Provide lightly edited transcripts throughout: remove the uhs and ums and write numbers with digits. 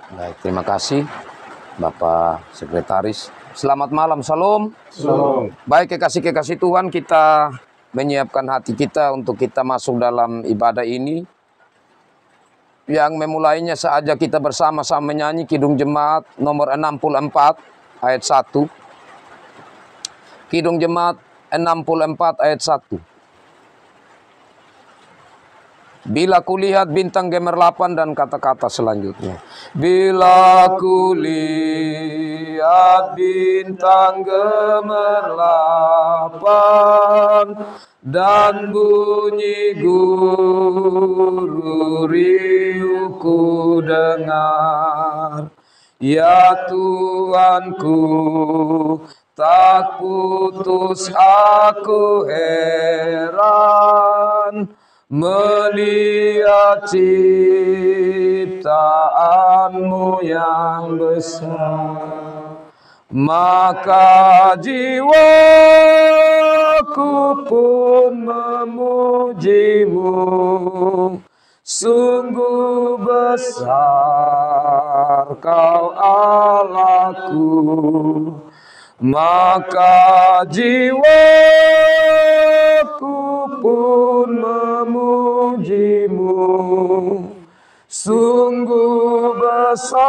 Baik, terima kasih Bapak Sekretaris. Selamat malam, salam. Salam. Baik, kekasih-kekasih Tuhan, kita menyiapkan hati kita untuk kita masuk dalam ibadah ini. Yang memulainya saja kita bersama-sama menyanyi Kidung Jemaat nomor 64 ayat 1. Kidung Jemaat 64 ayat 1. Bila kulihat bintang gemerlapan, dan kata-kata selanjutnya. Bila kulihat bintang gemerlapan dan bunyi guru riuhku dengar, ya Tuhanku, tak putus aku heran melihat ciptaanmu yang besar. Maka jiwaku pun memujimu, sungguh besar Kau Allahku. Maka jiwaku pun memujimu, sungguh besar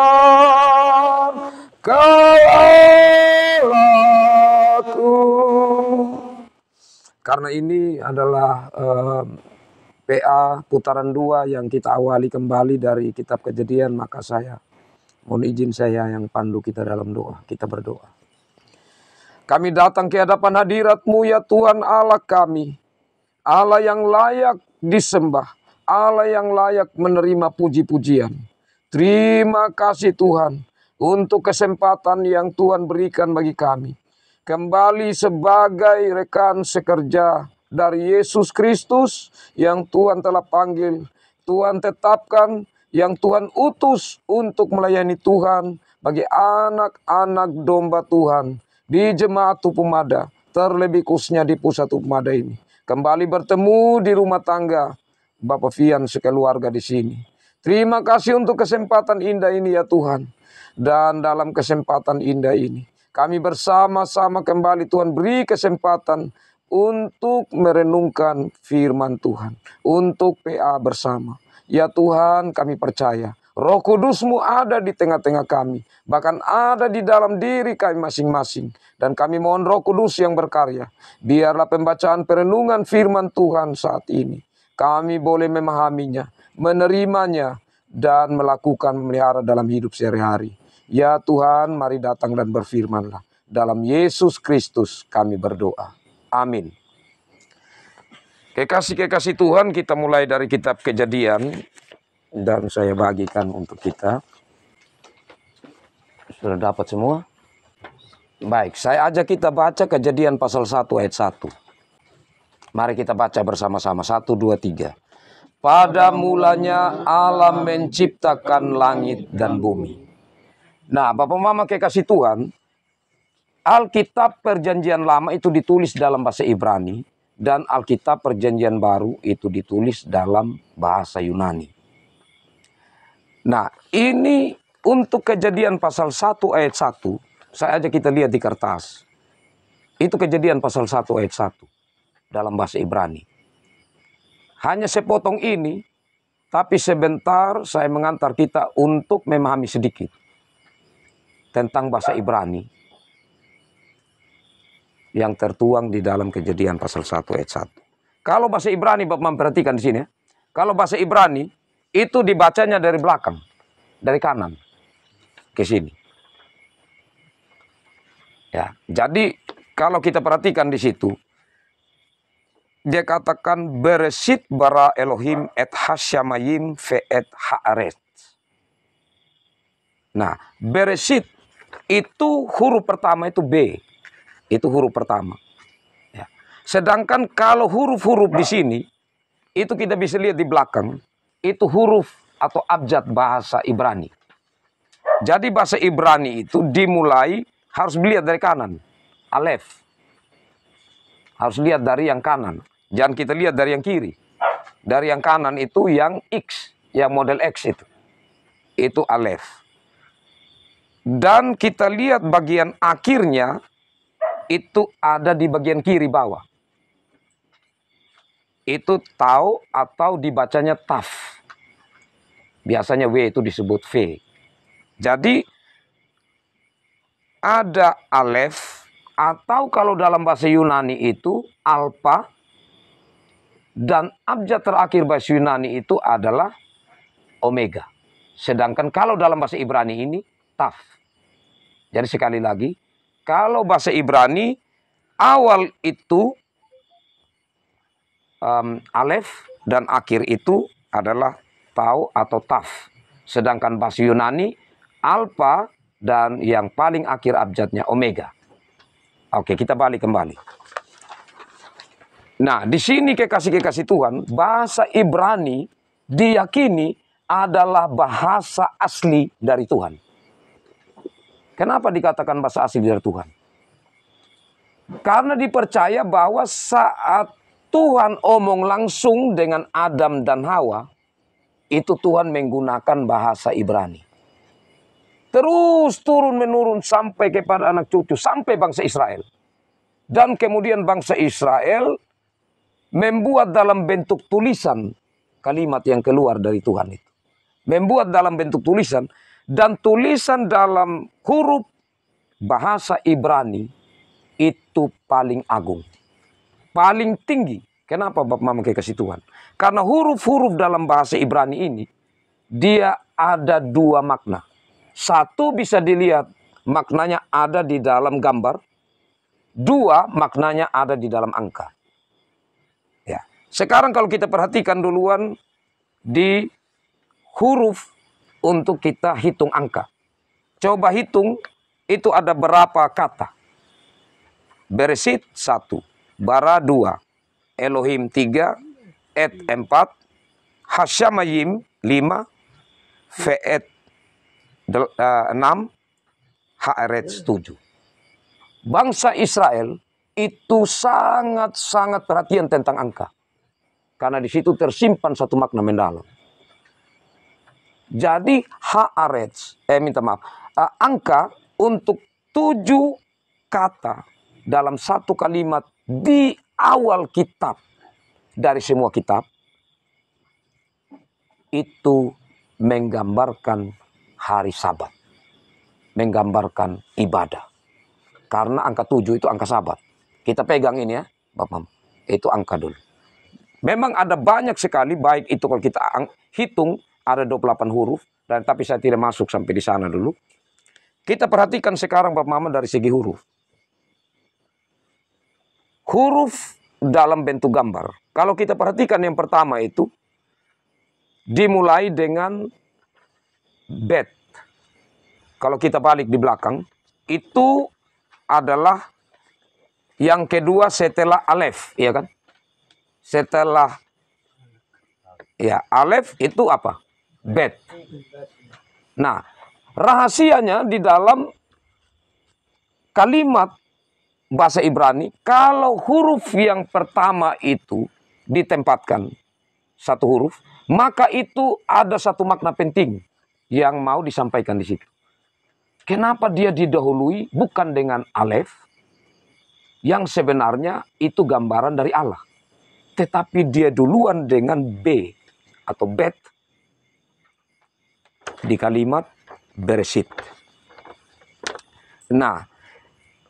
Kau Allahku. Karena ini adalah PA putaran 2 yang kita awali kembali dari kitab Kejadian, maka mohon izin saya yang pandu kita dalam doa. Kita berdoa. Kami datang ke hadapan hadirat-Mu ya Tuhan Allah kami. Allah yang layak disembah. Allah yang layak menerima puji-pujian. Terima kasih Tuhan untuk kesempatan yang Tuhan berikan bagi kami. Kembali sebagai rekan sekerja dari Yesus Kristus yang Tuhan telah panggil. Tuhan tetapkan, yang Tuhan utus untuk melayani Tuhan bagi anak-anak domba Tuhan di Jemaat Tupumada, terlebih khususnya di pusat Tupumada ini. Kembali bertemu di rumah tangga Bapak Fian sekeluarga di sini. Terima kasih untuk kesempatan indah ini ya Tuhan. Dan dalam kesempatan indah ini, kami bersama-sama kembali Tuhan beri kesempatan untuk merenungkan firman Tuhan. Untuk PA bersama. Ya Tuhan, kami percaya Roh Kudus-Mu ada di tengah-tengah kami. Bahkan ada di dalam diri kami masing-masing. Dan kami mohon Roh Kudus yang berkarya. Biarlah pembacaan perenungan firman Tuhan saat ini, kami boleh memahaminya, menerimanya, dan melakukan memelihara dalam hidup sehari-hari. Ya Tuhan, mari datang dan berfirmanlah. Dalam Yesus Kristus kami berdoa. Amin. Kekasih-kekasih Tuhan, kita mulai dari kitab Kejadian. Dan saya bagikan untuk kita. Sudah dapat semua? Baik, saya ajak kita baca Kejadian pasal 1 ayat 1. Mari kita baca bersama-sama. 1, 2, 3. Pada mulanya Allah menciptakan langit dan bumi. Nah, Bapak Mama kekasih Tuhan, Alkitab Perjanjian Lama itu ditulis dalam bahasa Ibrani. Dan Alkitab Perjanjian Baru itu ditulis dalam bahasa Yunani. Nah, ini untuk Kejadian pasal 1 ayat 1, saya ajak kita lihat di kertas. Itu Kejadian pasal 1 ayat 1 dalam bahasa Ibrani. Hanya sepotong ini, tapi sebentar saya mengantar kita untuk memahami sedikit tentang bahasa Ibrani yang tertuang di dalam Kejadian pasal 1 ayat 1. Kalau bahasa Ibrani, Bapak memperhatikan di sini ya. Kalau bahasa Ibrani itu dibacanya dari belakang, dari kanan ke sini. Ya, jadi kalau kita perhatikan di situ, dia katakan Bereshit bara Elohim et hasyamayim ve et haaret. Nah, Bereshit itu huruf pertama itu B. Itu huruf pertama. Ya. Sedangkan kalau huruf-huruf di sini, itu kita bisa lihat di belakang, itu huruf atau abjad bahasa Ibrani. Jadi bahasa Ibrani itu dimulai harus dilihat dari kanan. Alef. Harus lihat dari yang kanan. Jangan kita lihat dari yang kiri. Dari yang kanan itu yang X. Yang model X itu. Itu Alef. Dan kita lihat bagian akhirnya itu ada di bagian kiri bawah. Itu tau atau dibacanya taf. Biasanya W itu disebut V. Jadi ada alef, atau kalau dalam bahasa Yunani itu alpha, dan abjad terakhir bahasa Yunani itu adalah omega. Sedangkan kalau dalam bahasa Ibrani ini taf. Jadi sekali lagi, kalau bahasa Ibrani awal itu alef dan akhir itu adalah tau atau taf. Sedangkan bahasa Yunani alpha dan yang paling akhir abjadnya omega. Oke, kita balik kembali. Nah, di sini kekasih-kekasih Tuhan, bahasa Ibrani diyakini adalah bahasa asli dari Tuhan. Kenapa dikatakan bahasa asli dari Tuhan? Karena dipercaya bahwa saat Tuhan omong langsung dengan Adam dan Hawa, itu Tuhan menggunakan bahasa Ibrani. Terus turun-menurun sampai kepada anak cucu, sampai bangsa Israel. Dan kemudian bangsa Israel membuat dalam bentuk tulisan kalimat yang keluar dari Tuhan itu. Membuat dalam bentuk tulisan, dan tulisan dalam huruf bahasa Ibrani itu paling agung. Paling tinggi. Kenapa Bapak Mama kekasih Tuhan? Karena huruf-huruf dalam bahasa Ibrani ini, dia ada dua makna. Satu bisa dilihat maknanya ada di dalam gambar. Dua maknanya ada di dalam angka. Ya. Sekarang kalau kita perhatikan duluan di huruf untuk kita hitung angka. Coba hitung itu ada berapa kata. Beresit 1, bara 2, Elohim 3, Et 4, Hasyamayim 5, Feet 6, Haaretz 7. Bangsa Israel itu sangat-sangat perhatian tentang angka. Karena di situ tersimpan satu makna mendalam. Jadi Haaretz, angka untuk 7 kata dalam satu kalimat di awal kitab dari semua kitab itu menggambarkan hari Sabat, menggambarkan ibadah. Karena angka 7 itu angka Sabat. Kita pegang ini ya, Bapak. Itu angka dulu. Memang ada banyak sekali, baik itu kalau kita hitung ada 28 huruf, dan tapi saya tidak masuk sampai di sana dulu. Kita perhatikan sekarang Bapak Mama dari segi huruf. Huruf dalam bentuk gambar. Kalau kita perhatikan yang pertama itu dimulai dengan bet. Kalau kita balik di belakang, itu adalah yang kedua setelah alef, ya kan? Setelah ya alef itu apa? Bet. Nah, rahasianya di dalam kalimat bahasa Ibrani, kalau huruf yang pertama itu ditempatkan satu huruf, maka itu ada satu makna penting yang mau disampaikan di situ. Kenapa dia didahului bukan dengan alef, yang sebenarnya itu gambaran dari Allah. Tetapi dia duluan dengan B atau bet di kalimat Beresit. Nah,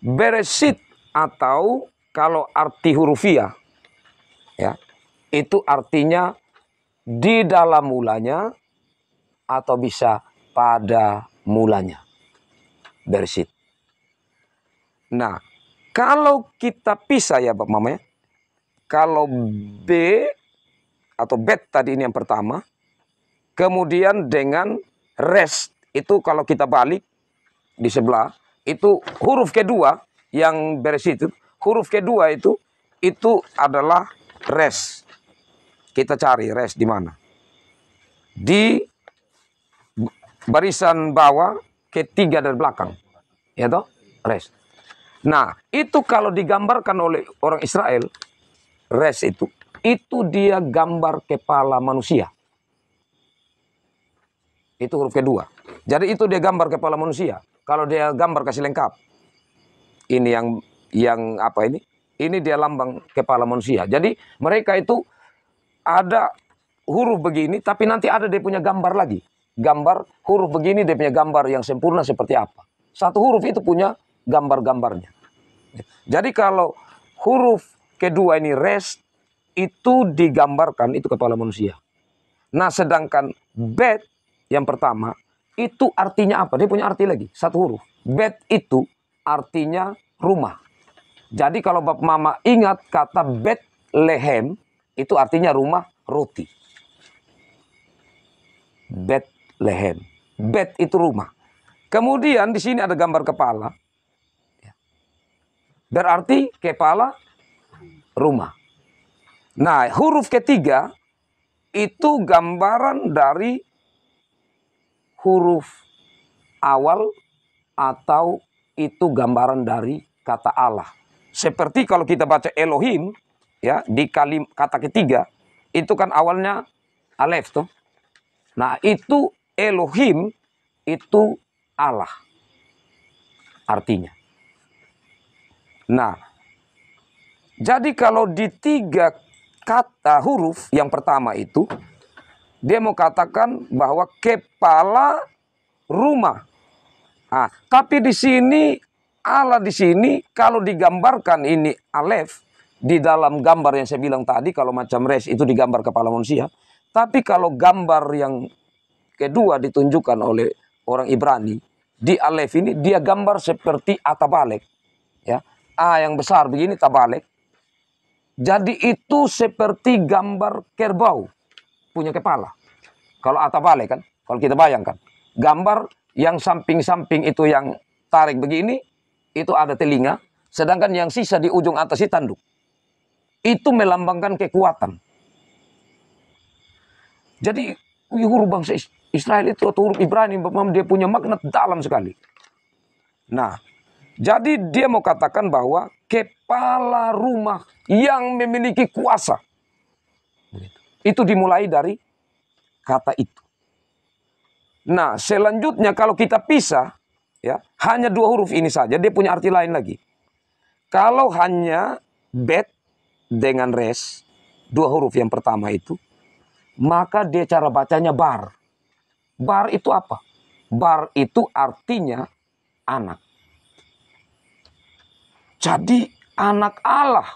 Beresit atau kalau arti hurufiah, ya, itu artinya di dalam mulanya atau bisa pada mulanya. Beresit. Nah, kalau kita pisah ya Bapak Mama ya, kalau B atau bet tadi ini yang pertama, kemudian dengan res itu kalau kita balik di sebelah, itu huruf kedua yang beresit itu, huruf kedua itu adalah res. Kita cari res di mana? Di barisan bawah ketiga dari belakang. Ya toh? Res. Nah, itu kalau digambarkan oleh orang Israel, res itu dia gambar kepala manusia. Itu huruf kedua. Jadi itu dia gambar kepala manusia. Kalau dia gambar kasih lengkap. Ini yang apa ini? Ini dia lambang kepala manusia. Jadi mereka itu ada huruf begini, tapi nanti ada dia punya gambar lagi. Gambar huruf begini dia punya gambar yang sempurna seperti apa. Satu huruf itu punya gambar-gambarnya. Jadi kalau huruf kedua ini res, itu digambarkan itu kepala manusia. Nah sedangkan bet yang pertama, itu artinya apa? Dia punya arti lagi, satu huruf. Bet itu artinya rumah. Jadi kalau Bapak Mama ingat kata Bethlehem, itu artinya rumah roti. Bethlehem. Bet itu rumah. Kemudian di sini ada gambar kepala. Berarti kepala rumah. Nah, huruf ketiga itu gambaran dari huruf awal atau itu gambaran dari kata Allah. Seperti kalau kita baca Elohim, ya, di kata ketiga, itu kan awalnya Alef tuh. Nah, itu Elohim itu Allah artinya. Nah, jadi kalau di tiga kata huruf yang pertama itu, dia mau katakan bahwa kepala rumah. Nah, tapi di sini Allah di sini kalau digambarkan ini Alef di dalam gambar yang saya bilang tadi, kalau macam res itu digambar kepala manusia. Tapi kalau gambar yang kedua ditunjukkan oleh orang Ibrani di Alef ini, dia gambar seperti atabalek, ya, A yang besar begini tabalek. Jadi itu seperti gambar kerbau punya kepala. Kalau atabalek kan, kalau kita bayangkan gambar yang samping-samping itu yang tarik begini, itu ada telinga, sedangkan yang sisa di ujung atas itu tanduk. Itu melambangkan kekuatan. Jadi huruf bangsa Israel itu atau huruf Ibrani, dia punya makna dalam sekali. Nah, jadi dia mau katakan bahwa kepala rumah yang memiliki kuasa. Itu dimulai dari kata itu. Nah, selanjutnya kalau kita pisah, ya, hanya dua huruf ini saja, dia punya arti lain lagi. Kalau hanya bet dengan res, dua huruf yang pertama itu, maka dia cara bacanya bar. Bar itu apa? Bar itu artinya anak. Jadi anak Allah.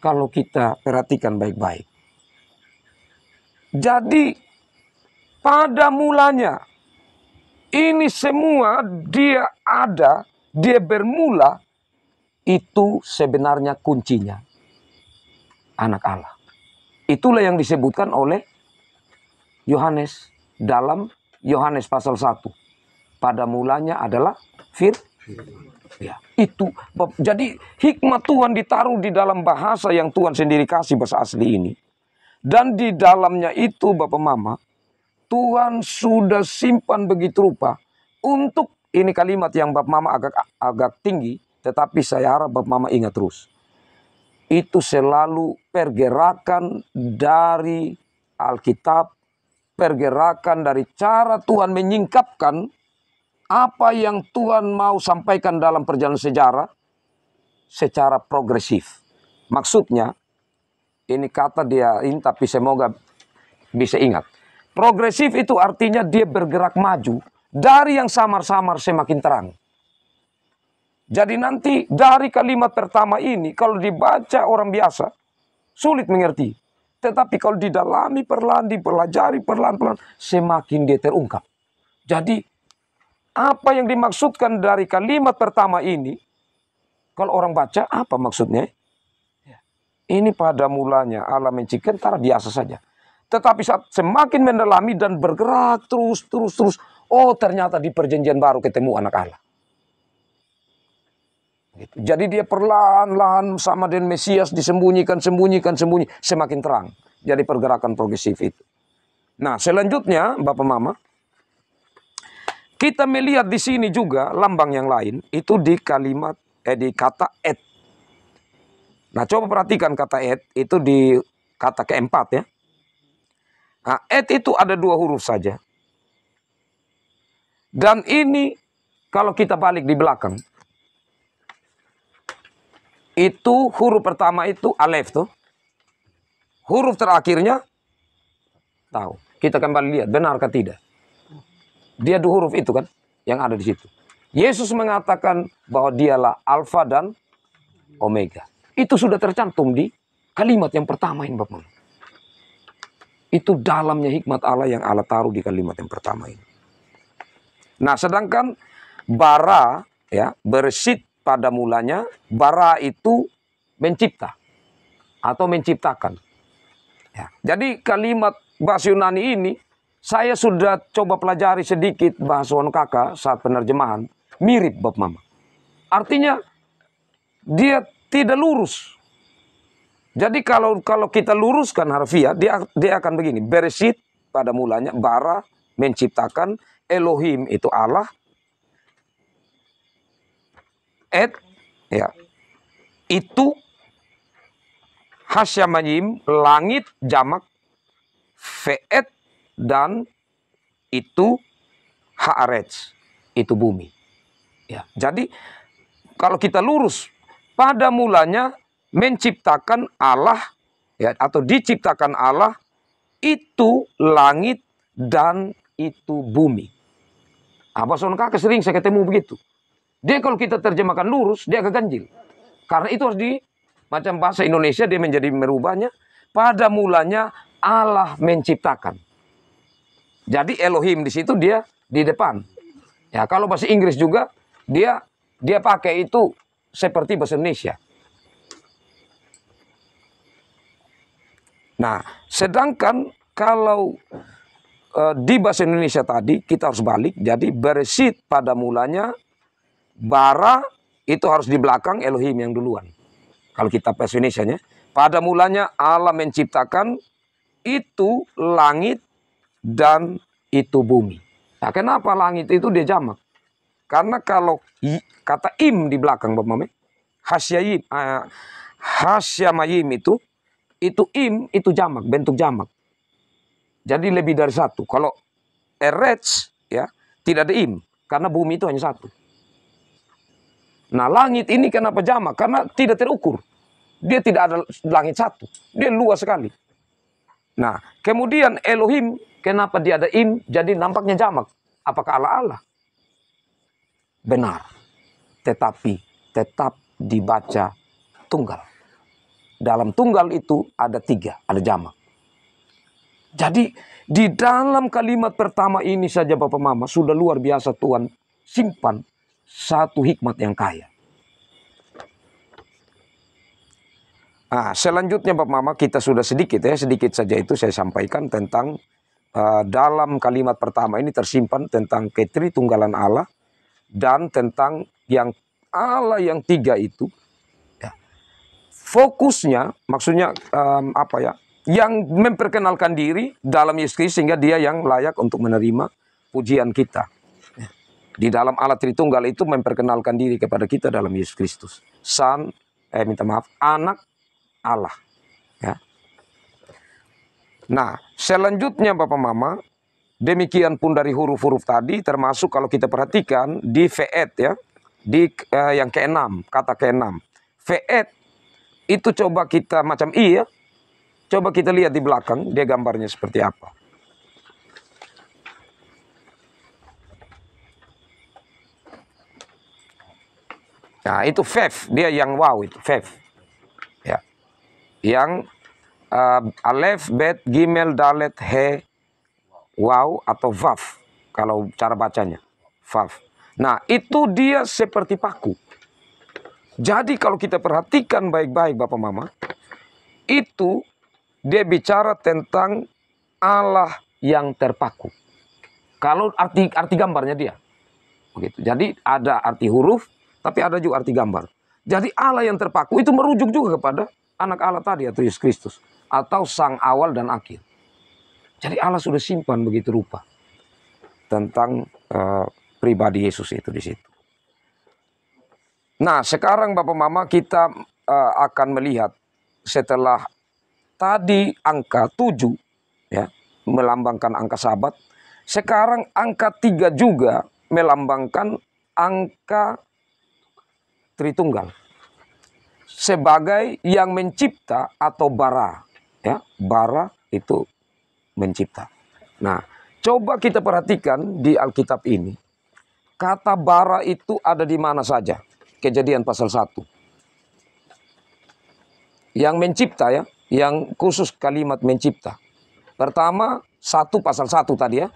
Kalau kita perhatikan baik-baik. Jadi pada mulanya ini semua dia ada, dia bermula, itu sebenarnya kuncinya anak Allah. Itulah yang disebutkan oleh Yohanes dalam Yohanes pasal 1. Pada mulanya adalah ya, itu. Jadi hikmat Tuhan ditaruh di dalam bahasa yang Tuhan sendiri kasih, bahasa asli ini. Dan di dalamnya itu Bapak Mama, Tuhan sudah simpan begitu rupa untuk ini kalimat yang Bapak Mama agak tinggi, tetapi saya harap Bapak Mama ingat terus. Itu selalu pergerakan dari Alkitab, pergerakan dari cara Tuhan menyingkapkan apa yang Tuhan mau sampaikan dalam perjalanan sejarah secara progresif. Maksudnya, ini kata dia ini tapi semoga bisa ingat. Progresif itu artinya dia bergerak maju dari yang samar-samar semakin terang. Jadi nanti dari kalimat pertama ini kalau dibaca orang biasa sulit mengerti. Tetapi kalau didalami perlahan, dipelajari perlahan-pelan, semakin dia terungkap. Jadi apa yang dimaksudkan dari kalimat pertama ini, kalau orang baca apa maksudnya? Ini pada mulanya Allah menciptakan cara biasa saja. Tetapi saat semakin mendalami dan bergerak terus. Oh ternyata di perjanjian baru ketemu anak Allah. Jadi dia perlahan-lahan sama dengan Mesias disembunyikan, semakin terang. Jadi pergerakan progresif itu. Nah selanjutnya Bapak Mama, kita melihat di sini juga lambang yang lain itu di kalimat di kata et. Nah coba perhatikan kata et itu di kata keempat ya. Nah et itu ada dua huruf saja. Dan ini kalau kita balik di belakang, itu huruf pertama itu alef tuh. Huruf terakhirnya tahu. Kita kembali lihat benarkah tidak. Dia dua huruf itu kan yang ada di situ. Yesus mengatakan bahwa dialah Alfa dan Omega. Itu sudah tercantum di kalimat yang pertama ini, Bapak. Itu dalamnya hikmat Allah yang Allah taruh di kalimat yang pertama ini. Nah, sedangkan bara, ya, beresit pada mulanya, bara itu mencipta atau menciptakan. Ya. Jadi kalimat bahasa Yunani ini, saya sudah coba pelajari sedikit bahasa Kakak saat penerjemahan, mirip Bapak Mama. Artinya dia tidak lurus. Jadi kalau kita luruskan harfiah, dia akan begini. Beresit pada mulanya, bara menciptakan, Elohim itu Allah, ya, itu Hasyamayim, langit jamak, Ve'et, dan itu Haaretz, itu bumi. Ya, jadi kalau kita lurus, pada mulanya menciptakan Allah, ya, atau diciptakan Allah, itu langit dan itu bumi. Bahasa Kakak sering saya ketemu begitu. Dia kalau kita terjemahkan lurus, dia agak ganjil. Karena itu harus macam bahasa Indonesia dia menjadi merubahnya. Pada mulanya Allah menciptakan. Jadi Elohim di situ dia di depan. Ya, kalau bahasa Inggris juga dia pakai itu seperti bahasa Indonesia. Nah, sedangkan kalau di bahasa Indonesia tadi kita harus balik. Jadi beresit pada mulanya, bara itu harus di belakang, Elohim yang duluan. Kalau kita bahasa Indonesianya, pada mulanya Allah menciptakan itu langit dan itu bumi. Nah, kenapa langit itu dia jamak? Karena kalau kata im di belakang, Bapak Mame, hasyamayim itu im itu jamak, bentuk jamak. Jadi lebih dari satu. Kalau eretz, ya, tidak ada im, karena bumi itu hanya satu. Nah, langit ini kenapa jamak? Karena tidak terukur. Dia tidak ada langit satu. Dia luas sekali. Nah, kemudian Elohim, kenapa dia ada im? Jadi nampaknya jamak. Apakah Allah? Benar. Tetapi tetap dibaca tunggal. Dalam tunggal itu ada tiga, ada jamak. Jadi di dalam kalimat pertama ini saja Bapak Mama sudah luar biasa Tuhan simpan satu hikmat yang kaya. Nah, selanjutnya Bapak Mama kita sudah sedikit saja itu saya sampaikan tentang dalam kalimat pertama ini tersimpan tentang ketritunggalan Allah dan tentang yang Allah yang tiga itu. Ya. Fokusnya maksudnya yang memperkenalkan diri dalam Yesus Kristus sehingga dia yang layak untuk menerima pujian kita. Di dalam Allah Tritunggal itu memperkenalkan diri kepada kita dalam Yesus Kristus. Anak Allah. Ya. Nah, selanjutnya Bapak Mama, demikian pun dari huruf-huruf tadi, termasuk kalau kita perhatikan di Ve'et ya, di yang keenam, kata keenam. Ve'et itu coba kita macam I ya. Coba kita lihat di belakang, dia gambarnya seperti apa. Nah, itu Vev, dia yang wow itu, Vev. Ya. Yang Alef, Bet, Gimel, Dalet, He, Waw atau Vav. Kalau cara bacanya, Vav. Nah, itu dia seperti paku. Jadi kalau kita perhatikan baik-baik Bapak Mama, itu dia bicara tentang Allah yang terpaku. Kalau arti gambarnya dia. Begitu. Jadi ada arti huruf, tapi ada juga arti gambar. Jadi Allah yang terpaku itu merujuk juga kepada anak Allah tadi atau Yesus Kristus. Atau sang awal dan akhir. Jadi Allah sudah simpan begitu rupa. Tentang pribadi Yesus itu di situ. Nah sekarang Bapak Mama kita akan melihat setelah tadi angka 7 ya, melambangkan angka Sabat. Sekarang angka 3 juga melambangkan angka Tritunggal sebagai yang mencipta atau bara. Ya, bara itu mencipta. Nah, coba kita perhatikan di Alkitab ini. Kata bara itu ada di mana saja? Kejadian pasal 1. Yang mencipta ya, yang khusus kalimat mencipta. Pertama, 1 pasal 1 tadi ya.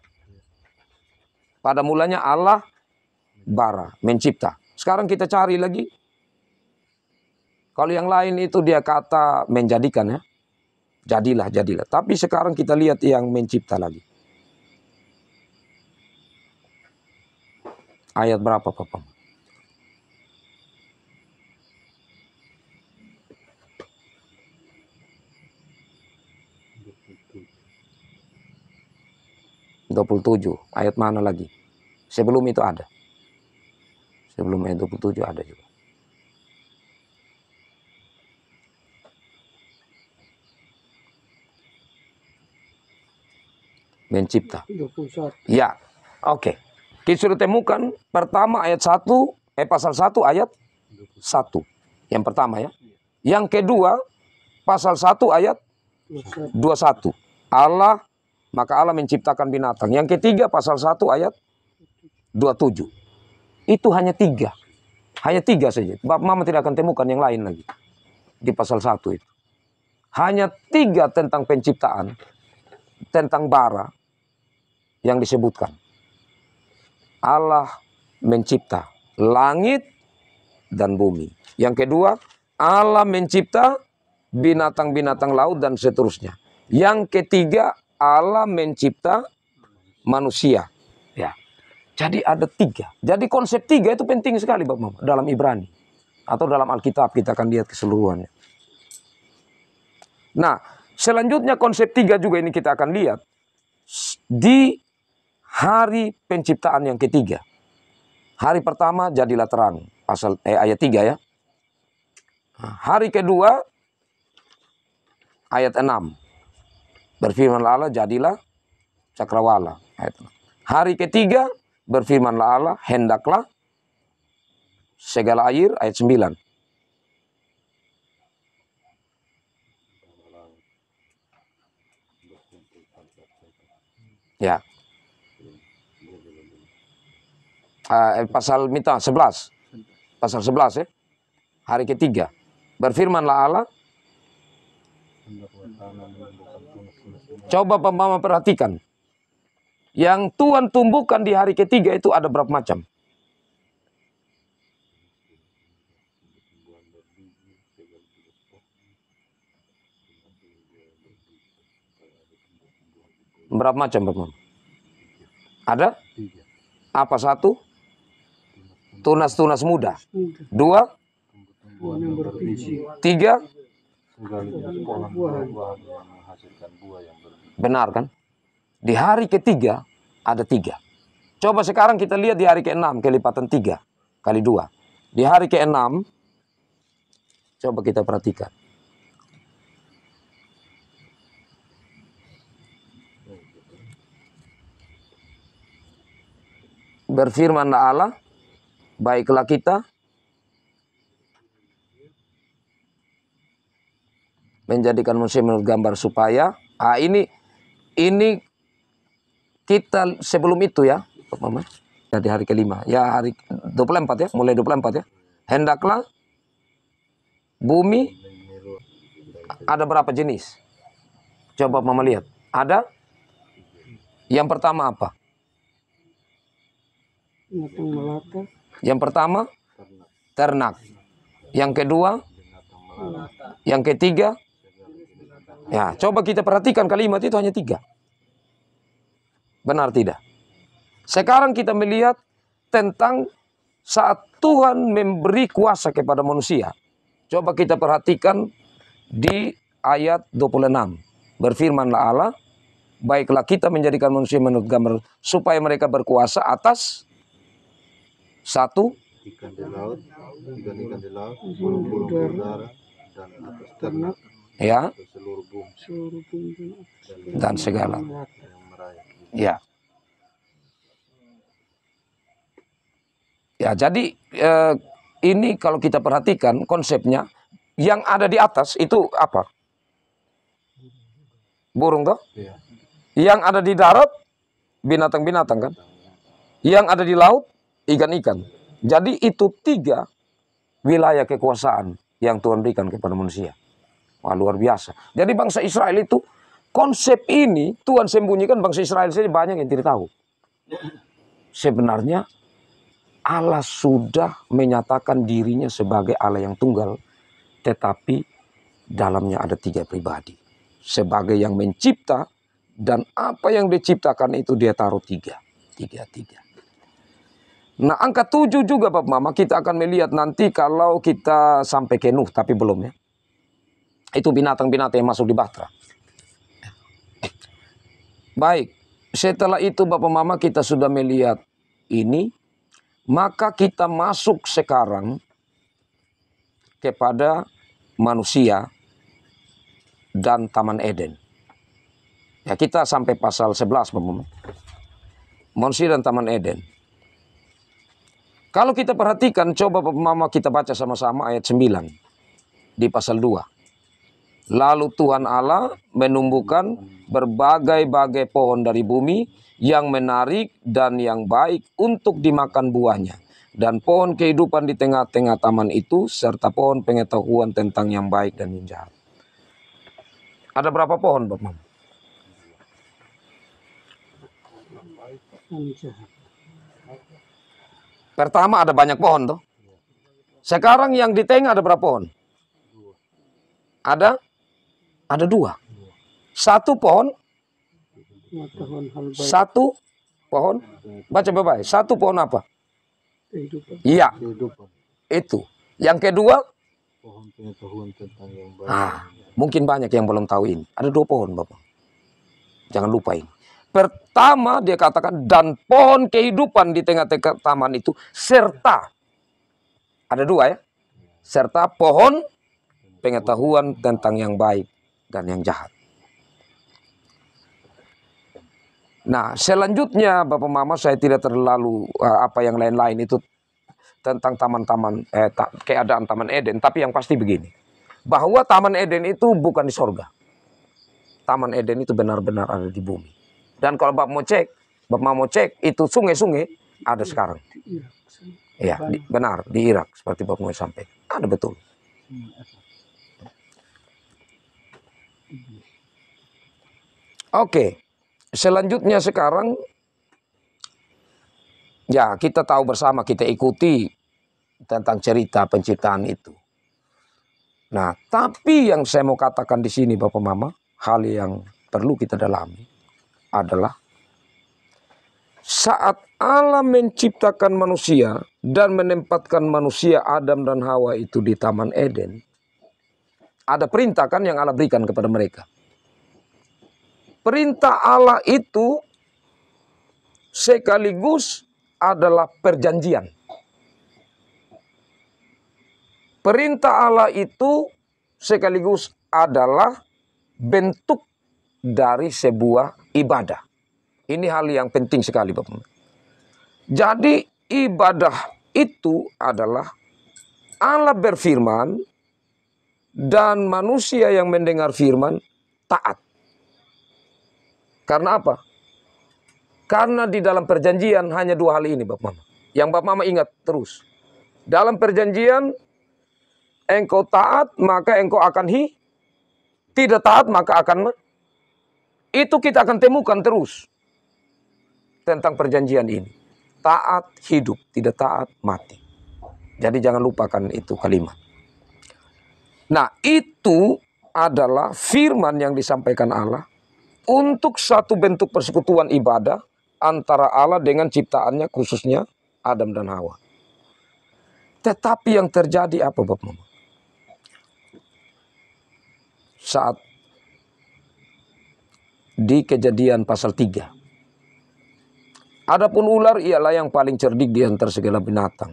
Pada mulanya Allah bara, mencipta. Sekarang kita cari lagi. Kalau yang lain itu dia kata menjadikan ya. Jadilah, jadilah. Tapi sekarang kita lihat yang mencipta lagi. Ayat berapa, Papa? (27) ayat mana lagi? Sebelum itu ada. Sebelum ayat 27 ada juga. Mencipta. 21. Ya, oke. Kita sudah temukan pertama ayat 1, pasal 1 ayat 1. Yang pertama ya. Yang kedua, pasal 1 ayat 21. Allah, maka Allah menciptakan binatang. Yang ketiga, pasal 1 ayat 27. Itu hanya 3. Hanya 3 saja. Bapak Mama tidak akan temukan yang lain lagi. Di pasal 1 itu. Hanya 3 tentang penciptaan. Tentang bara. Yang disebutkan. Allah mencipta langit dan bumi. Yang kedua, Allah mencipta binatang-binatang laut dan seterusnya. Yang ketiga, Allah mencipta manusia. Ya. Jadi ada 3. Jadi konsep 3 itu penting sekali Bapak Mama dalam Ibrani. Atau dalam Alkitab kita akan lihat keseluruhannya. Nah, selanjutnya konsep 3 juga ini kita akan lihat. Di hari penciptaan yang ketiga. Hari pertama jadilah terang. Ayat 3 ya. Hari kedua ayat 6. Berfirmanlah Allah jadilah cakrawala. Ayat 6. Hari ketiga berfirmanlah Allah hendaklah segala air. Ayat 9. Ya. Pasal 11. Pasal 11 ya. Hari ketiga. Berfirmanlah Allah. Coba Mama perhatikan. Yang Tuhan tumbuhkan di hari ketiga itu ada berapa macam? Berapa macam Bapak? Ada? Apa? 1? Tunas-tunas muda. 2? 3? Benar kan? Di hari ketiga ada 3. Coba sekarang kita lihat di hari ke-6 kelipatan 3 kali 2. Di hari ke-6 coba kita perhatikan. Berfirmanlah Allah, baiklah kita menjadikan manusia menurut gambar supaya ini kita sebelum itu ya, Mama. Di hari ke-5 ya, hari 24 ya, mulai 24 ya. Hendaklah bumi ada berapa jenis? Coba Mama lihat. Ada? Yang pertama apa? Yang pertama ternak. Yang kedua, yang ketiga, ya coba kita perhatikan kalimat itu hanya 3. Benar tidak? Sekarang kita melihat tentang saat Tuhan memberi kuasa kepada manusia. Coba kita perhatikan di ayat 26. Berfirmanlah Allah, baiklah kita menjadikan manusia menurut gambar supaya mereka berkuasa atas 1 ikan di laut, burung-burung udara, dan atas ternak, ya, seluruh bumi dan segala. yang merayap. Ya. Ya, jadi ini kalau kita perhatikan konsepnya, yang ada di atas itu apa? Burung toh? Iya. Yang ada di darat binatang-binatang kan? Yang ada di laut ikan-ikan. Jadi itu 3 wilayah kekuasaan yang Tuhan berikan kepada manusia. Wah, luar biasa. Jadi bangsa Israel itu konsep ini Tuhan sembunyikan, bangsa Israel saja banyak yang tidak tahu. Sebenarnya Allah sudah menyatakan dirinya sebagai Allah yang tunggal, tetapi dalamnya ada 3 pribadi. Sebagai yang mencipta, dan apa yang diciptakan itu dia taruh 3. Nah, angka 7 juga Bapak Mama kita akan melihat nanti kalau kita sampai ke Nuh, tapi belum ya. Itu binatang-binatang yang masuk di Bahtera. Baik, setelah itu Bapak Mama kita sudah melihat ini, maka kita masuk sekarang kepada manusia dan Taman Eden. Ya, kita sampai pasal 11 Bapak Mama. Manusia dan Taman Eden. Kalau kita perhatikan, coba Bapak Mama kita baca sama-sama ayat 9 di pasal 2. Lalu Tuhan Allah menumbuhkan berbagai-bagai pohon dari bumi yang menarik dan yang baik untuk dimakan buahnya. Dan pohon kehidupan di tengah-tengah taman itu, serta pohon pengetahuan tentang yang baik dan yang jahat. Ada berapa pohon Bapak Mama? Pertama ada banyak pohon toh. Sekarang yang di tengah ada berapa pohon? Ada 2. 1 pohon. 1 pohon. Baca baik-baik. 1 pohon apa? Iya. Itu. Yang kedua? Pohon pengetahuan tentang yang baik. Mungkin banyak yang belum tahu ini. Ada 2 pohon Bapak. Jangan lupa ini. Pertama dia katakan, dan pohon kehidupan di tengah-tengah taman itu, serta. Ada 2 ya. Serta pohon pengetahuan tentang yang baik dan yang jahat. Nah, selanjutnya Bapak Mama saya tidak terlalu apa yang lain-lain itu tentang taman-taman keadaan Taman Eden, tapi yang pasti begini. Bahwa Taman Eden itu bukan di sorga. Taman Eden itu benar-benar ada di bumi. Dan kalau Bapak mau cek itu sungai-sungai ada sekarang. Ya, benar di Irak seperti Bapak mau sampaikan. Ada betul. Oke. Selanjutnya sekarang ya kita tahu bersama, kita ikuti tentang cerita penciptaan itu. Nah, tapi yang saya mau katakan di sini Bapak Mama, hal yang perlu kita dalami adalah saat Allah menciptakan manusia dan menempatkan manusia Adam dan Hawa itu di Taman Eden, ada perintah kan yang Allah berikan kepada mereka. Perintah Allah itu sekaligus adalah perjanjian. Perintah Allah itu sekaligus adalah bentuk dari sebuah ibadah. Ini hal yang penting sekali Bapak. Jadi ibadah itu adalah Allah berfirman dan manusia yang mendengar firman taat. Karena apa? Karena di dalam perjanjian hanya 2 hal ini Bapak Mama. Yang Bapak Mama ingat terus. Dalam perjanjian engkau taat maka engkau akan tidak taat maka akan itu kita akan temukan terus tentang perjanjian ini. Taat hidup, tidak taat mati. Jadi jangan lupakan itu kalimat. Nah, itu adalah firman yang disampaikan Allah untuk satu bentuk persekutuan ibadah antara Allah dengan ciptaannya, khususnya Adam dan Hawa. Tetapi yang terjadi apa Bapak Mama? Saat di Kejadian pasal 3. Adapun ular ialah yang paling cerdik di antara segala binatang.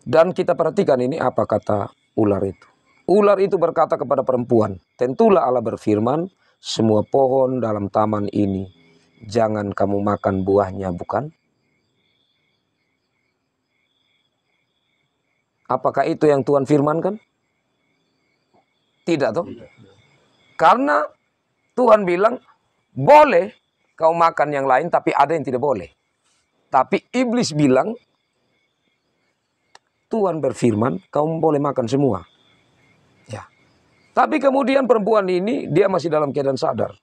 Dan kita perhatikan ini apa kata ular itu. Ular itu berkata kepada perempuan, tentulah Allah berfirman, semua pohon dalam taman ini jangan kamu makan buahnya, bukan? Apakah itu yang Tuhan firmankan? Tidak toh? Karena Tuhan bilang, boleh kau makan yang lain, tapi ada yang tidak boleh. Tapi iblis bilang, Tuhan berfirman, kau boleh makan semua. Ya. Tapi kemudian perempuan ini, dia masih dalam keadaan sadar.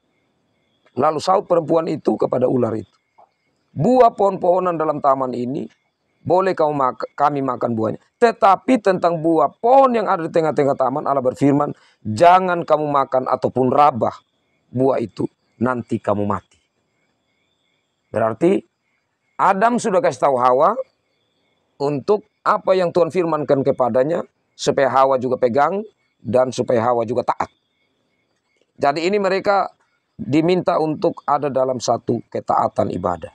Lalu saut perempuan itu kepada ular itu, buah pohon-pohonan dalam taman ini, boleh kami makan buahnya. Tetapi tentang buah pohon yang ada di tengah-tengah taman, Allah berfirman, jangan kamu makan ataupun rabah buah itu, nanti kamu mati. Berarti Adam sudah kasih tahu Hawa untuk apa yang Tuhan firmankan kepadanya, supaya Hawa juga pegang dan supaya Hawa juga taat. Jadi ini mereka diminta untuk ada dalam satu ketaatan ibadah.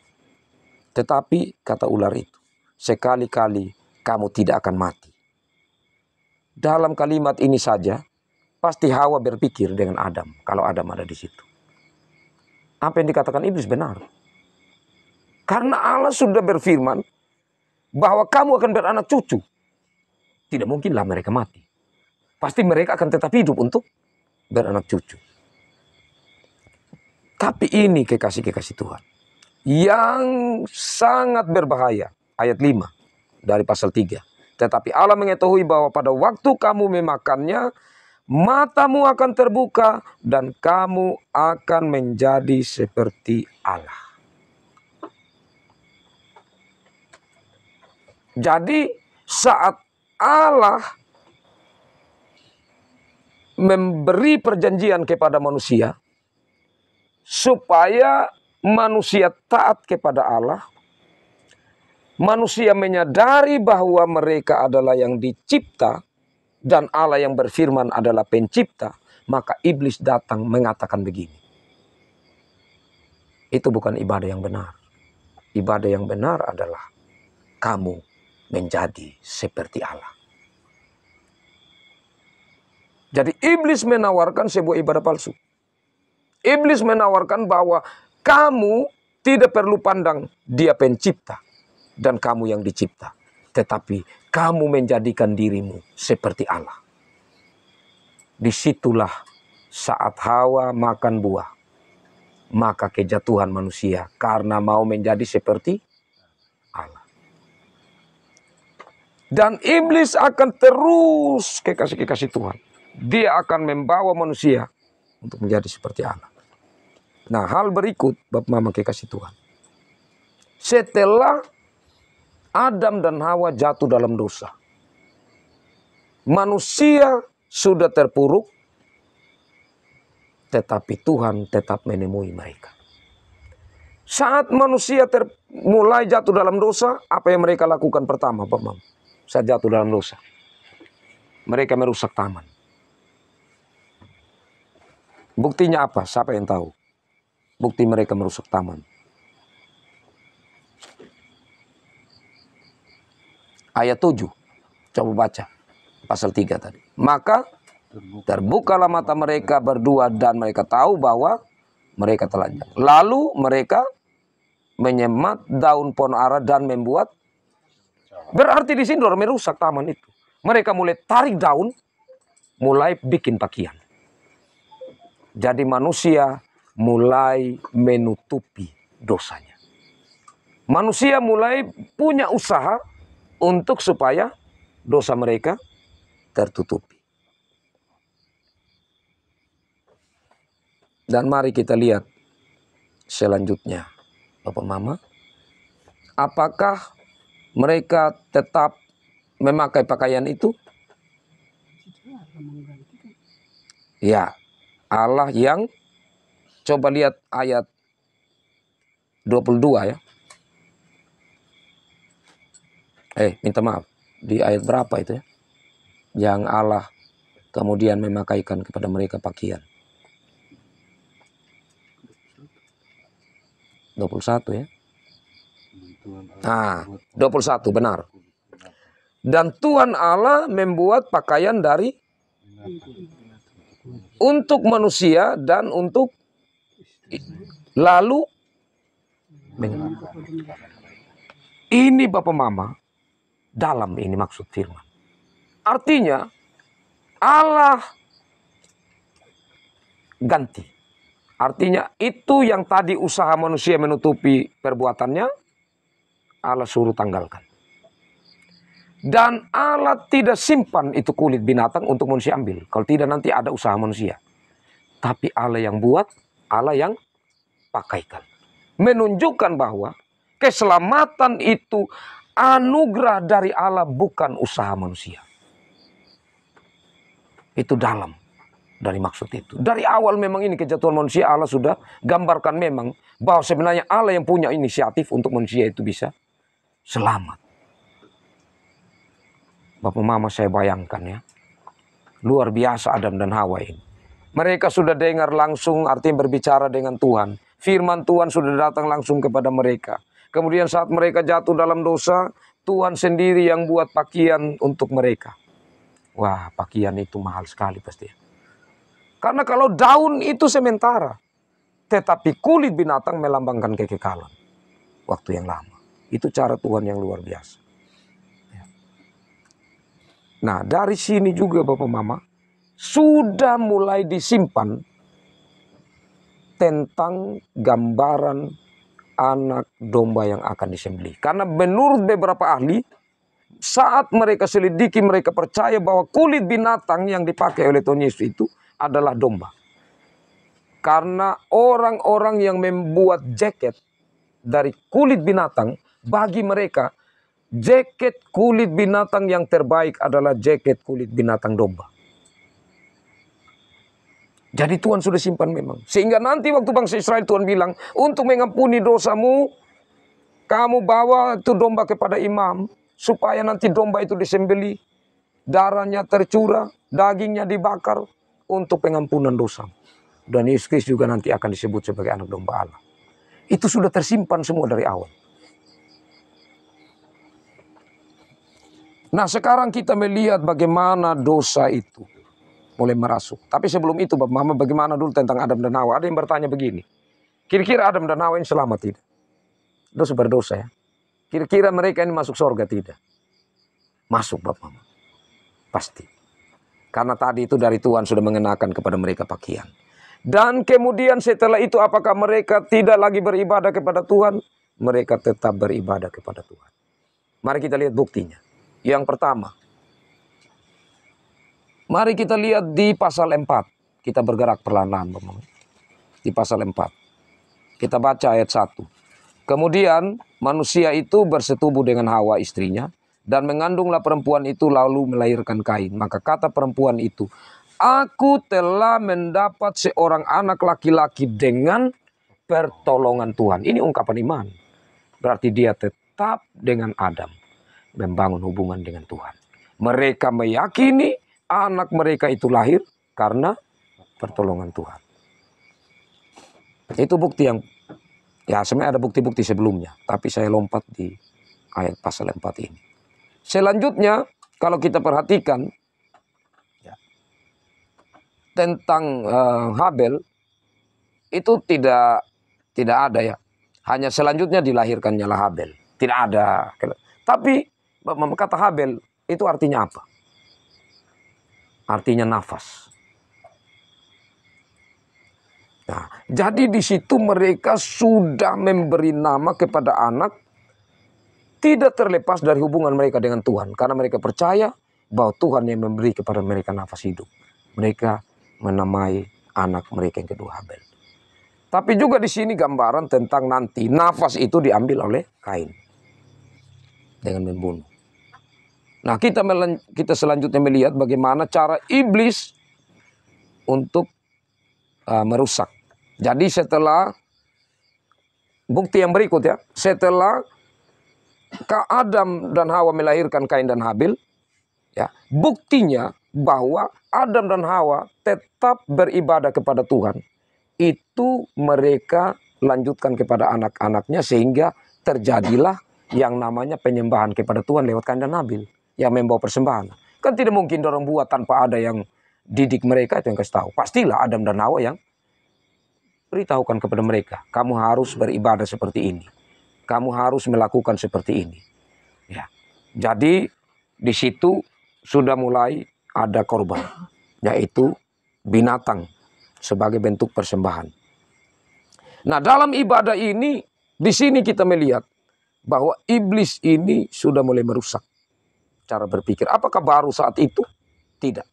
Tetapi kata ular itu, sekali-kali kamu tidak akan mati. Dalam kalimat ini saja, pasti Hawa berpikir dengan Adam, kalau Adam ada di situ. Apa yang dikatakan iblis benar. Karena Allah sudah berfirman, bahwa kamu akan beranak cucu. Tidak mungkinlah mereka mati. Pasti mereka akan tetap hidup untuk beranak cucu. Tapi ini kekasih-kekasih Tuhan, yang sangat berbahaya. Ayat 5 dari pasal 3. Tetapi Allah mengetahui bahwa pada waktu kamu memakannya, matamu akan terbuka dan kamu akan menjadi seperti Allah. Jadi saat Allah memberi perjanjian kepada manusia, supaya manusia taat kepada Allah, manusia menyadari bahwa mereka adalah yang dicipta dan Allah yang berfirman adalah pencipta, maka iblis datang mengatakan begini. Itu bukan ibadah yang benar. Ibadah yang benar adalah kamu menjadi seperti Allah. Jadi iblis menawarkan sebuah ibadah palsu. Iblis menawarkan bahwa kamu tidak perlu pandang dia pencipta dan kamu yang dicipta. Tetapi kamu menjadikan dirimu seperti Allah. Disitulah saat Hawa makan buah, maka kejatuhan manusia karena mau menjadi seperti Allah. Dan iblis akan terus kekasih-kekasih Tuhan. Dia akan membawa manusia untuk menjadi seperti Allah. Nah, hal berikut, Bapak Mama kekasih Tuhan. Setelah Adam dan Hawa jatuh dalam dosa, manusia sudah terpuruk, tetapi Tuhan tetap menemui mereka. Saat manusia mulai jatuh dalam dosa, apa yang mereka lakukan pertama, Bapak Mama? Saat jatuh dalam dosa, mereka merusak taman. Buktinya apa? Siapa yang tahu? Bukti mereka merusak taman. Ayat 7. Coba baca. Pasal 3 tadi. Maka terbukalah mata mereka berdua dan mereka tahu bahwa mereka telanjang. Lalu mereka menyemat daun pohon ara dan membuat. Berarti di sini orang merusak taman itu. Mereka mulai tarik daun, mulai bikin pakaian. Jadi manusia mulai menutupi dosanya. Manusia mulai punya usaha untuk supaya dosa mereka tertutupi. Dan mari kita lihat selanjutnya, Bapak Mama. Apakah mereka tetap memakai pakaian itu? Ya, Allah yang, coba lihat ayat 22 ya. Minta maaf. Di ayat berapa itu ya? Yang Allah kemudian memakaikan kepada mereka pakaian. 21 ya. Nah, 21 benar. Dan Tuhan Allah membuat pakaian dari untuk manusia dan untuk lalu ini Bapak Mama, dalam ini maksud firman. Artinya Allah ganti. Artinya itu yang tadi usaha manusia menutupi perbuatannya, Allah suruh tanggalkan. Dan Allah tidak simpan itu kulit binatang untuk manusia ambil. Kalau tidak nanti ada usaha manusia. Tapi Allah yang buat, Allah yang pakaikan. Menunjukkan bahwa keselamatan itu anugerah dari Allah, bukan usaha manusia. Itu dalam dari maksud itu. Dari awal memang ini kejatuhan manusia, Allah sudah gambarkan memang bahwa sebenarnya Allah yang punya inisiatif untuk manusia itu bisa selamat. Bapak Mama, saya bayangkan ya, luar biasa Adam dan Hawa ini. Mereka sudah dengar langsung, artinya berbicara dengan Tuhan. Firman Tuhan sudah datang langsung kepada mereka. Kemudian saat mereka jatuh dalam dosa, Tuhan sendiri yang buat pakaian untuk mereka. Wah, pakaian itu mahal sekali pasti. Karena kalau daun itu sementara, tetapi kulit binatang melambangkan kekekalan. Waktu yang lama. Itu cara Tuhan yang luar biasa. Nah, dari sini juga Bapak Mama, sudah mulai disimpan tentang gambaran anak domba yang akan disembelih. Karena menurut beberapa ahli, saat mereka selidiki, mereka percaya bahwa kulit binatang yang dipakai oleh Tuhan Yesus itu adalah domba. Karena orang-orang yang membuat jaket dari kulit binatang, bagi mereka, jaket kulit binatang yang terbaik adalah jaket kulit binatang domba. Jadi Tuhan sudah simpan memang. Sehingga nanti waktu bangsa Israel Tuhan bilang, untuk mengampuni dosamu, kamu bawa itu domba kepada imam, supaya nanti domba itu disembelih, darahnya tercurah, dagingnya dibakar, untuk pengampunan dosa. Dan Yesus Kristus juga nanti akan disebut sebagai anak domba Allah. Itu sudah tersimpan semua dari awal. Nah, sekarang kita melihat bagaimana dosa itu mulai merasuk. Tapi sebelum itu, Bapak Mama, bagaimana dulu tentang Adam dan Hawa? Ada yang bertanya begini. Kira-kira Adam dan Hawa ini selamat tidak? Dosa berdosa ya. Kira-kira mereka ini masuk surga tidak? Masuk, Bapak Mama. Pasti. Karena tadi itu dari Tuhan sudah mengenakan kepada mereka pakaian. Dan kemudian setelah itu apakah mereka tidak lagi beribadah kepada Tuhan? Mereka tetap beribadah kepada Tuhan. Mari kita lihat buktinya. Yang pertama, mari kita lihat di pasal 4. Kita bergerak perlahan-lahan. Di pasal 4. Kita baca ayat 1. Kemudian manusia itu bersetubuh dengan Hawa istrinya. Dan mengandunglah perempuan itu lalu melahirkan Kain. Maka kata perempuan itu, aku telah mendapat seorang anak laki-laki dengan pertolongan Tuhan. Ini ungkapan iman. Berarti dia tetap dengan Adam membangun hubungan dengan Tuhan. Mereka meyakini anak mereka itu lahir karena pertolongan Tuhan. Itu bukti yang, ya sebenarnya ada bukti-bukti sebelumnya. Tapi saya lompat di ayat pasal 4 ini. Selanjutnya, kalau kita perhatikan ya, tentang Habel, itu tidak ada ya. Hanya selanjutnya dilahirkannya lah Habel. Tidak ada. Tapi kata Habel itu artinya apa? Artinya nafas. Nah, jadi di situ mereka sudah memberi nama kepada anak, tidak terlepas dari hubungan mereka dengan Tuhan. Karena mereka percaya bahwa Tuhan yang memberi kepada mereka nafas hidup. Mereka menamai anak mereka yang kedua Habel. Tapi juga di sini gambaran tentang nanti nafas itu diambil oleh Kain dengan membunuh. Nah, kita selanjutnya melihat bagaimana cara iblis untuk merusak. Jadi setelah bukti yang berikut ya, setelah Adam dan Hawa melahirkan Kain dan Habel, ya, buktinya bahwa Adam dan Hawa tetap beribadah kepada Tuhan. Itu mereka lanjutkan kepada anak-anaknya sehingga terjadilah yang namanya penyembahan kepada Tuhan lewat Kain dan Habel yang membawa persembahan. Kan tidak mungkin dorong buat tanpa ada yang didik mereka, itu yang kasih tahu. Pastilah Adam dan Hawa yang beritahukan kepada mereka, kamu harus beribadah seperti ini. Kamu harus melakukan seperti ini. Ya. Jadi di situ sudah mulai ada korban, yaitu binatang sebagai bentuk persembahan. Nah, dalam ibadah ini, di sini kita melihat bahwa iblis ini sudah mulai merusak cara berpikir. Apakah baru saat itu? Tidak.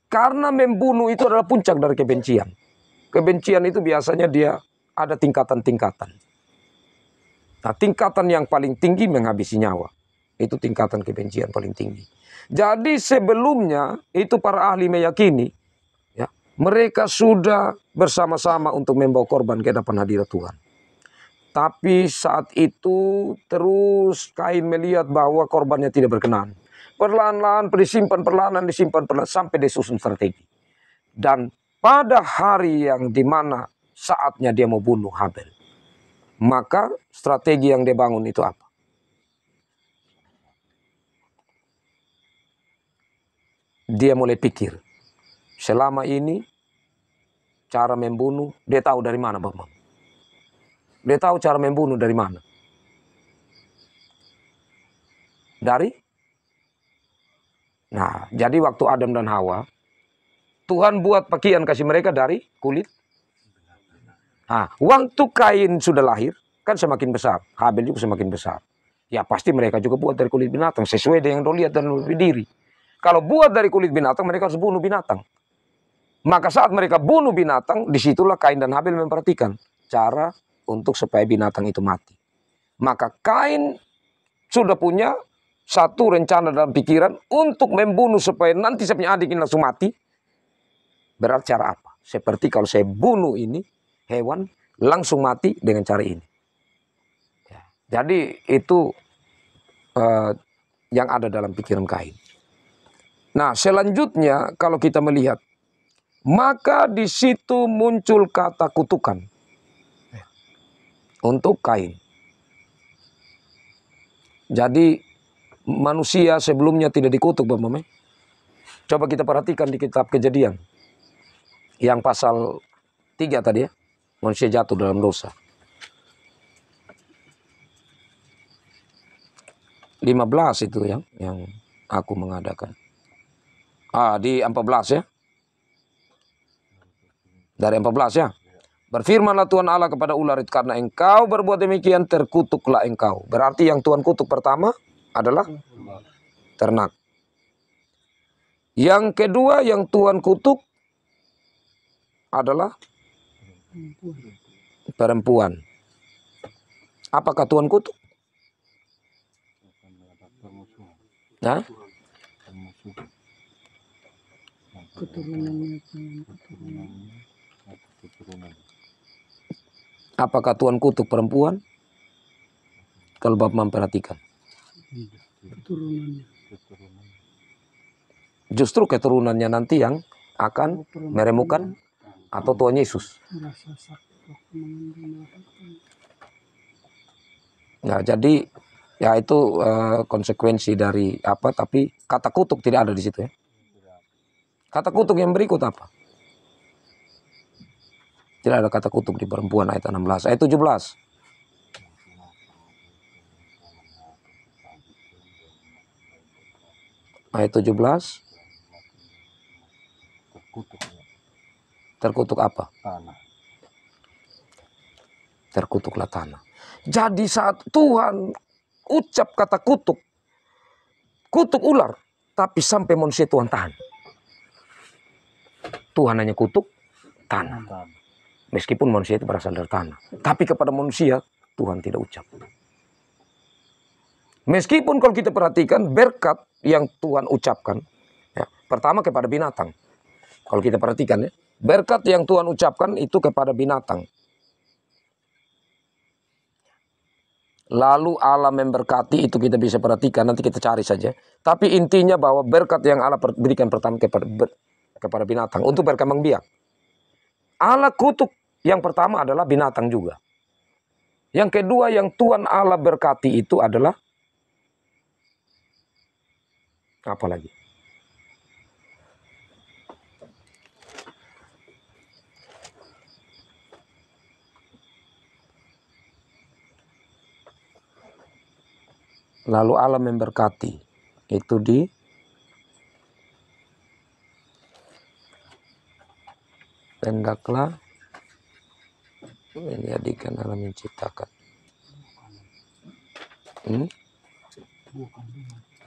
Karena membunuh itu adalah puncak dari kebencian. Kebencian itu biasanya dia ada tingkatan-tingkatan. Nah, tingkatan yang paling tinggi menghabisi nyawa. Itu tingkatan kebencian paling tinggi. Jadi sebelumnya itu para ahli meyakini, ya, mereka sudah bersama-sama untuk membawa korban ke depan hadirat Tuhan. Tapi saat itu terus Kain melihat bahwa korbannya tidak berkenan. Perlahan-lahan disimpan, perlahan disimpan, sampai disusun strategi. Dan pada hari yang dimana saatnya dia mau bunuh Habel, maka strategi yang dia bangun itu apa? Dia mulai pikir, selama ini cara membunuh, dia tahu dari mana, Bapak. Dia tahu cara membunuh dari mana. Nah, jadi waktu Adam dan Hawa, Tuhan buat pakaian kasih mereka dari kulit. Nah, waktu Kain sudah lahir, kan semakin besar. Habel juga semakin besar. Ya pasti mereka juga buat dari kulit binatang, sesuai dengan yang lihat dan diri. Kalau buat dari kulit binatang, mereka harus bunuh binatang. Maka saat mereka bunuh binatang, disitulah Kain dan Habel memperhatikan cara untuk supaya binatang itu mati. Maka Kain sudah punya satu rencana dalam pikiran untuk membunuh supaya nanti saya punya adik ini langsung mati. Berarti cara apa? Seperti kalau saya bunuh ini, hewan langsung mati dengan cara ini. Jadi itu yang ada dalam pikiran Kain. Nah, selanjutnya kalau kita melihat, maka di situ muncul kata kutukan untuk Kain. Jadi manusia sebelumnya tidak dikutuk, Bapak. Coba kita perhatikan di kitab Kejadian yang pasal 3 tadi ya, manusia jatuh dalam dosa. 15 itu yang aku mengadakan. Di 14 ya. Dari 14 ya. Berfirmanlah Tuhan Allah kepada ular itu, karena engkau berbuat demikian, terkutuklah engkau. Berarti yang Tuhan kutuk pertama adalah ternak. Yang kedua yang Tuhan kutuk adalah perempuan. Apakah Tuhan kutuk? Nah? Apakah Tuhan kutuk perempuan? Kalau Bapak memperhatikan. Justru keturunannya nanti yang akan meremukan atau Tuhan Yesus. Nah, jadi ya itu konsekuensi dari apa, tapi kata kutuk tidak ada di situ ya. Kata kutuk yang berikut apa? Tidak ada kata kutuk di perempuan ayat 16. Ayat 17. Ayat 17. Terkutuk apa? Tanah. Terkutuklah tanah. Jadi saat Tuhan ucap kata kutuk, kutuk ular, tapi sampai manusia Tuhan tahan. Tuhan hanya kutuk tanah. Meskipun manusia itu berasal dari tanah. Tapi kepada manusia, Tuhan tidak ucap. Meskipun kalau kita perhatikan, berkat yang Tuhan ucapkan, ya, pertama kepada binatang. Kalau kita perhatikan ya, berkat yang Tuhan ucapkan itu kepada binatang. Lalu Allah memberkati, itu kita bisa perhatikan, nanti kita cari saja. Tapi intinya bahwa berkat yang Allah berikan pertama kepada binatang untuk berkembang biak. Allah kutuk yang pertama adalah binatang juga. Yang kedua yang Tuhan Allah berkati itu adalah apa lagi? Lalu Allah memberkati itu di hendaklah menjadikan Allah menciptakan.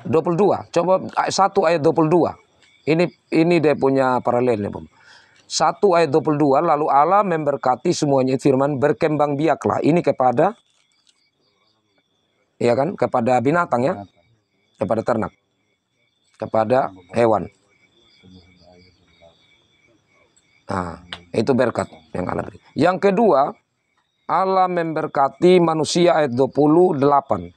22. Coba 1 ayat 22. Ini dia punya paralelnya, Bom. 1 ayat 22, lalu Allah memberkati semuanya, firman, berkembang biaklah. Ini kepada, ya kan, kepada binatang ya, kepada ternak, kepada hewan. Nah, itu berkat yang Allah beri. Yang kedua, Allah memberkati manusia ayat 28.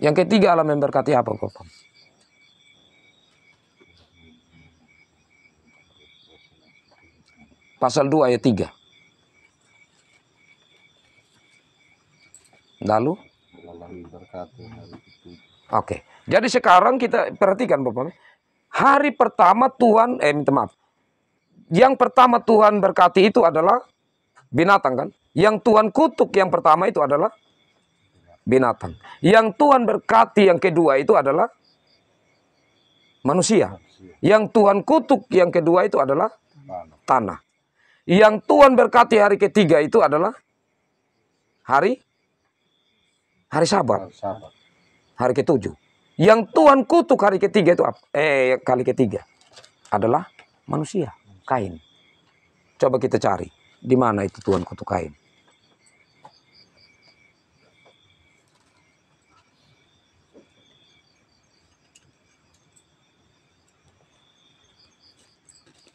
Yang ketiga, Allah memberkati apa, Bapak? Pasal 2 ayat 3. Lalu? Oke. Jadi sekarang kita perhatikan, Bapak. Hari pertama Tuhan, minta maaf. Yang pertama Tuhan berkati itu adalah binatang kan? Yang Tuhan kutuk yang pertama itu adalah binatang. Yang Tuhan berkati yang kedua itu adalah manusia. Yang Tuhan kutuk yang kedua itu adalah tanah. Yang Tuhan berkati hari ketiga itu adalah hari Sabat. Hari ke-7. Yang Tuhan kutuk hari ketiga itu apa? Kali ketiga adalah manusia, Kain. Coba kita cari di mana itu Tuhan kutuk Kain.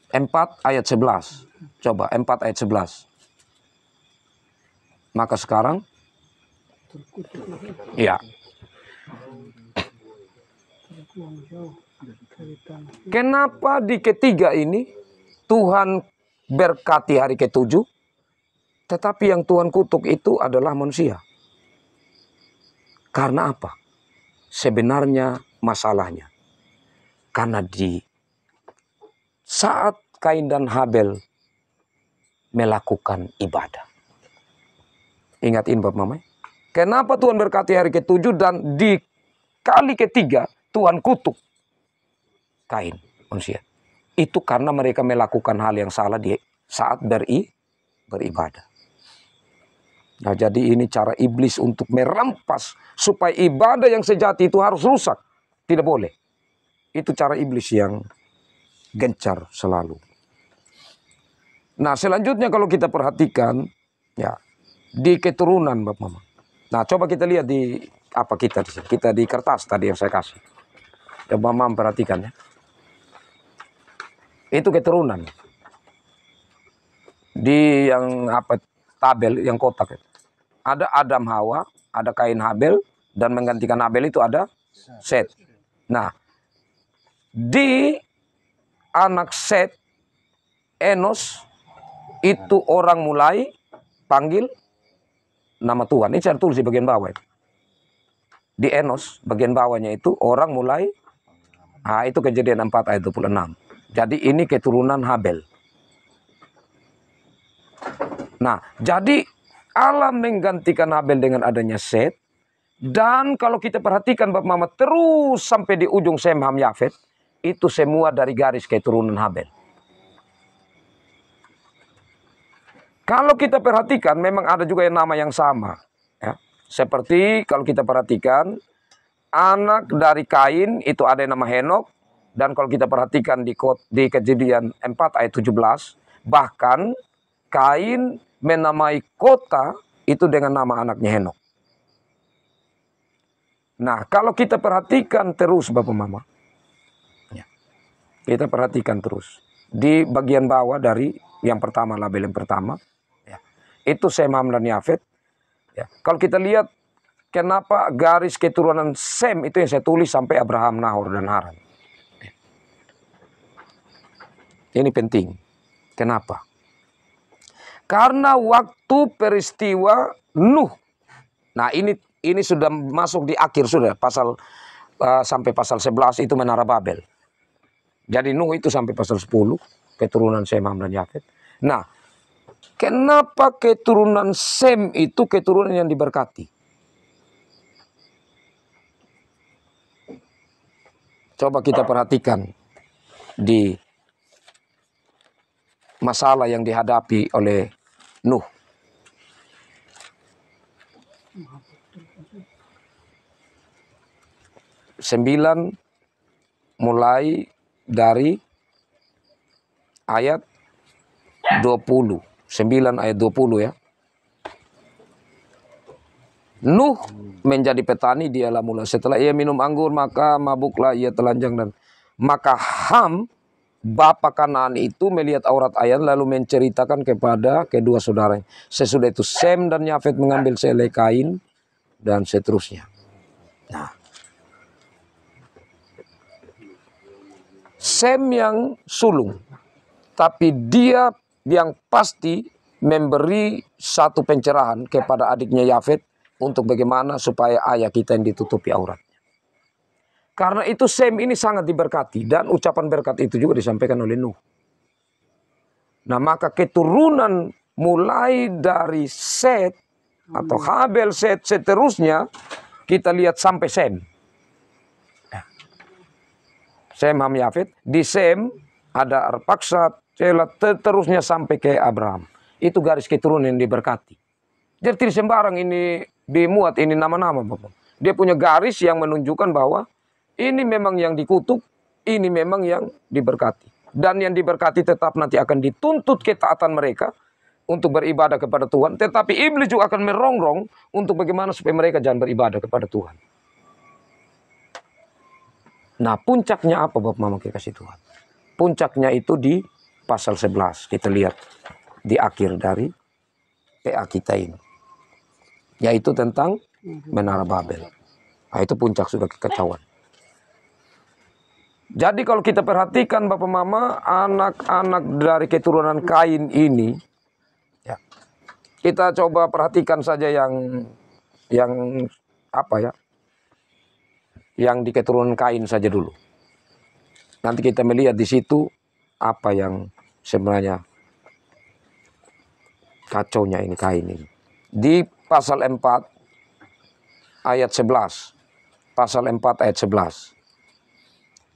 Empat ayat 11. Coba 4 ayat 11. Maka sekarang ya. Kenapa di ketiga ini Tuhan berkati hari ke-7, tetapi yang Tuhan kutuk itu adalah manusia? Karena apa? Sebenarnya masalahnya karena di saat Kain dan Habel melakukan ibadah. Ingatin Bapak Mama. Kenapa Tuhan berkati hari ke-7 dan di kali ketiga Tuhan kutuk Kain, manusia? Itu karena mereka melakukan hal yang salah di saat beribadah. Nah, jadi ini cara iblis untuk merampas supaya ibadah yang sejati itu harus rusak. Tidak boleh. Itu cara iblis yang gencar selalu. Nah, selanjutnya kalau kita perhatikan ya di keturunan Bapak Mama. Nah, coba kita lihat di apa kita di sini. Kita di kertas tadi yang saya kasih. Coba Mama perhatikan ya. Itu keturunan. Di yang apa tabel yang kotak itu. Ada Adam Hawa, ada Kain Habel, dan menggantikan Habel itu ada Set. Nah, di anak Set, Enos, itu orang mulai panggil nama Tuhan. Ini saya tulis di bagian bawah. Di Enos, bagian bawahnya itu orang mulai, itu Kejadian 4 ayat 26. Jadi ini keturunan Habel. Nah, jadi Allah menggantikan Habel dengan adanya Set. Dan kalau kita perhatikan Bapak Mama terus sampai di ujung Sem, Ham, Yafet. Itu semua dari garis keturunan Habel. Kalau kita perhatikan memang ada juga yang nama yang sama. Ya. Seperti kalau kita perhatikan anak dari Kain itu ada yang nama Henok. Dan kalau kita perhatikan di Kejadian 4 ayat 17. Bahkan Kain menamai kota itu dengan nama anaknya Henok. Nah, kalau kita perhatikan terus Bapak Mama. Ya, kita perhatikan terus. Di bagian bawah dari yang pertama, label yang pertama. Ya, itu Sem, Ham, dan Yafet. Ya, kalau kita lihat kenapa garis keturunan Sem itu yang saya tulis sampai Abraham, Nahor, dan Haran. Ya. Ini penting. Kenapa? Karena waktu peristiwa Nuh. Nah, ini sudah masuk di akhir sudah pasal sampai pasal 11 itu Menara Babel. Jadi Nuh itu sampai pasal 10 keturunan Sem, Ham, dan Yafet. Nah, kenapa keturunan Sem itu keturunan yang diberkati? Coba kita perhatikan di masalah yang dihadapi oleh Nuh. Sembilan mulai dari ayat 20. 9 ayat 20 ya. Nuh menjadi petani, dialah mula. Setelah ia minum anggur, maka mabuklah ia telanjang. Dan maka Ham, bapa Kanaan itu, melihat aurat ayah, lalu menceritakan kepada kedua saudaranya. Sesudah itu Sem dan Yafet mengambil sehelai kain, dan seterusnya. Nah, Sem yang sulung, tapi dia yang pasti memberi satu pencerahan kepada adiknya Yafet untuk bagaimana supaya ayah kita yang ditutupi auratnya. Karena itu Sem ini sangat diberkati, dan ucapan berkat itu juga disampaikan oleh Nuh. Nah, maka keturunan mulai dari Set atau Habel, Set, seterusnya kita lihat sampai Sem. Sem, Ham, Yafet. Di Sem ada Arpaksad, Shelah, terusnya sampai ke Abraham. Itu garis keturunan yang diberkati. Jadi tidak sembarang ini dimuat ini nama-nama, Bapak. Dia punya garis yang menunjukkan bahwa ini memang yang dikutuk, ini memang yang diberkati. Dan yang diberkati tetap nanti akan dituntut ketaatan mereka untuk beribadah kepada Tuhan. Tetapi iblis juga akan merongrong untuk bagaimana supaya mereka jangan beribadah kepada Tuhan. Nah, puncaknya apa, Bapak Mama kekasih Tuhan? Puncaknya itu di pasal 11. Kita lihat di akhir dari PA kita ini. Yaitu tentang Menara Babel. Nah, itu puncak sudah kekacauan. Jadi kalau kita perhatikan Bapak Mama, anak-anak dari keturunan Kain ini, ya, kita coba perhatikan saja yang apa ya, yang di keturunan Kain saja dulu. Nanti kita melihat di situ apa yang sebenarnya kacaunya ini Kain ini. Di pasal 4 ayat 11. Pasal 4 ayat 11.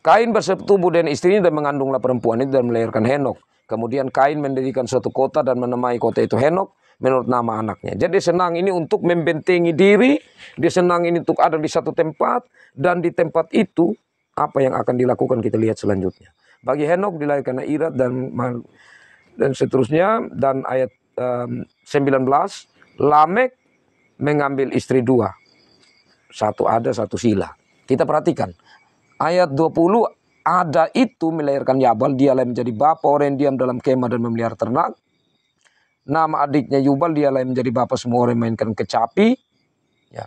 Kain bersetubuh dengan istrinya dan mengandunglah perempuan itu dan melahirkan Henok. Kemudian Kain mendirikan suatu kota dan menamai kota itu Henok menurut nama anaknya. Jadi dia senang ini untuk membentengi diri, dia senang ini untuk ada di satu tempat, dan di tempat itu apa yang akan dilakukan kita lihat selanjutnya. Bagi Henok dilahirkan Irad dan seterusnya, dan ayat 19, Lamek mengambil istri dua. Satu ada, satu sila. Kita perhatikan. Ayat 20, ada itu melahirkan Yabal, dialah menjadi bapa orang yang diam dalam kemah dan memelihara ternak. Nama adiknya Yubal, dialah menjadi bapa semua orang yang mainkan kecapi. Ya.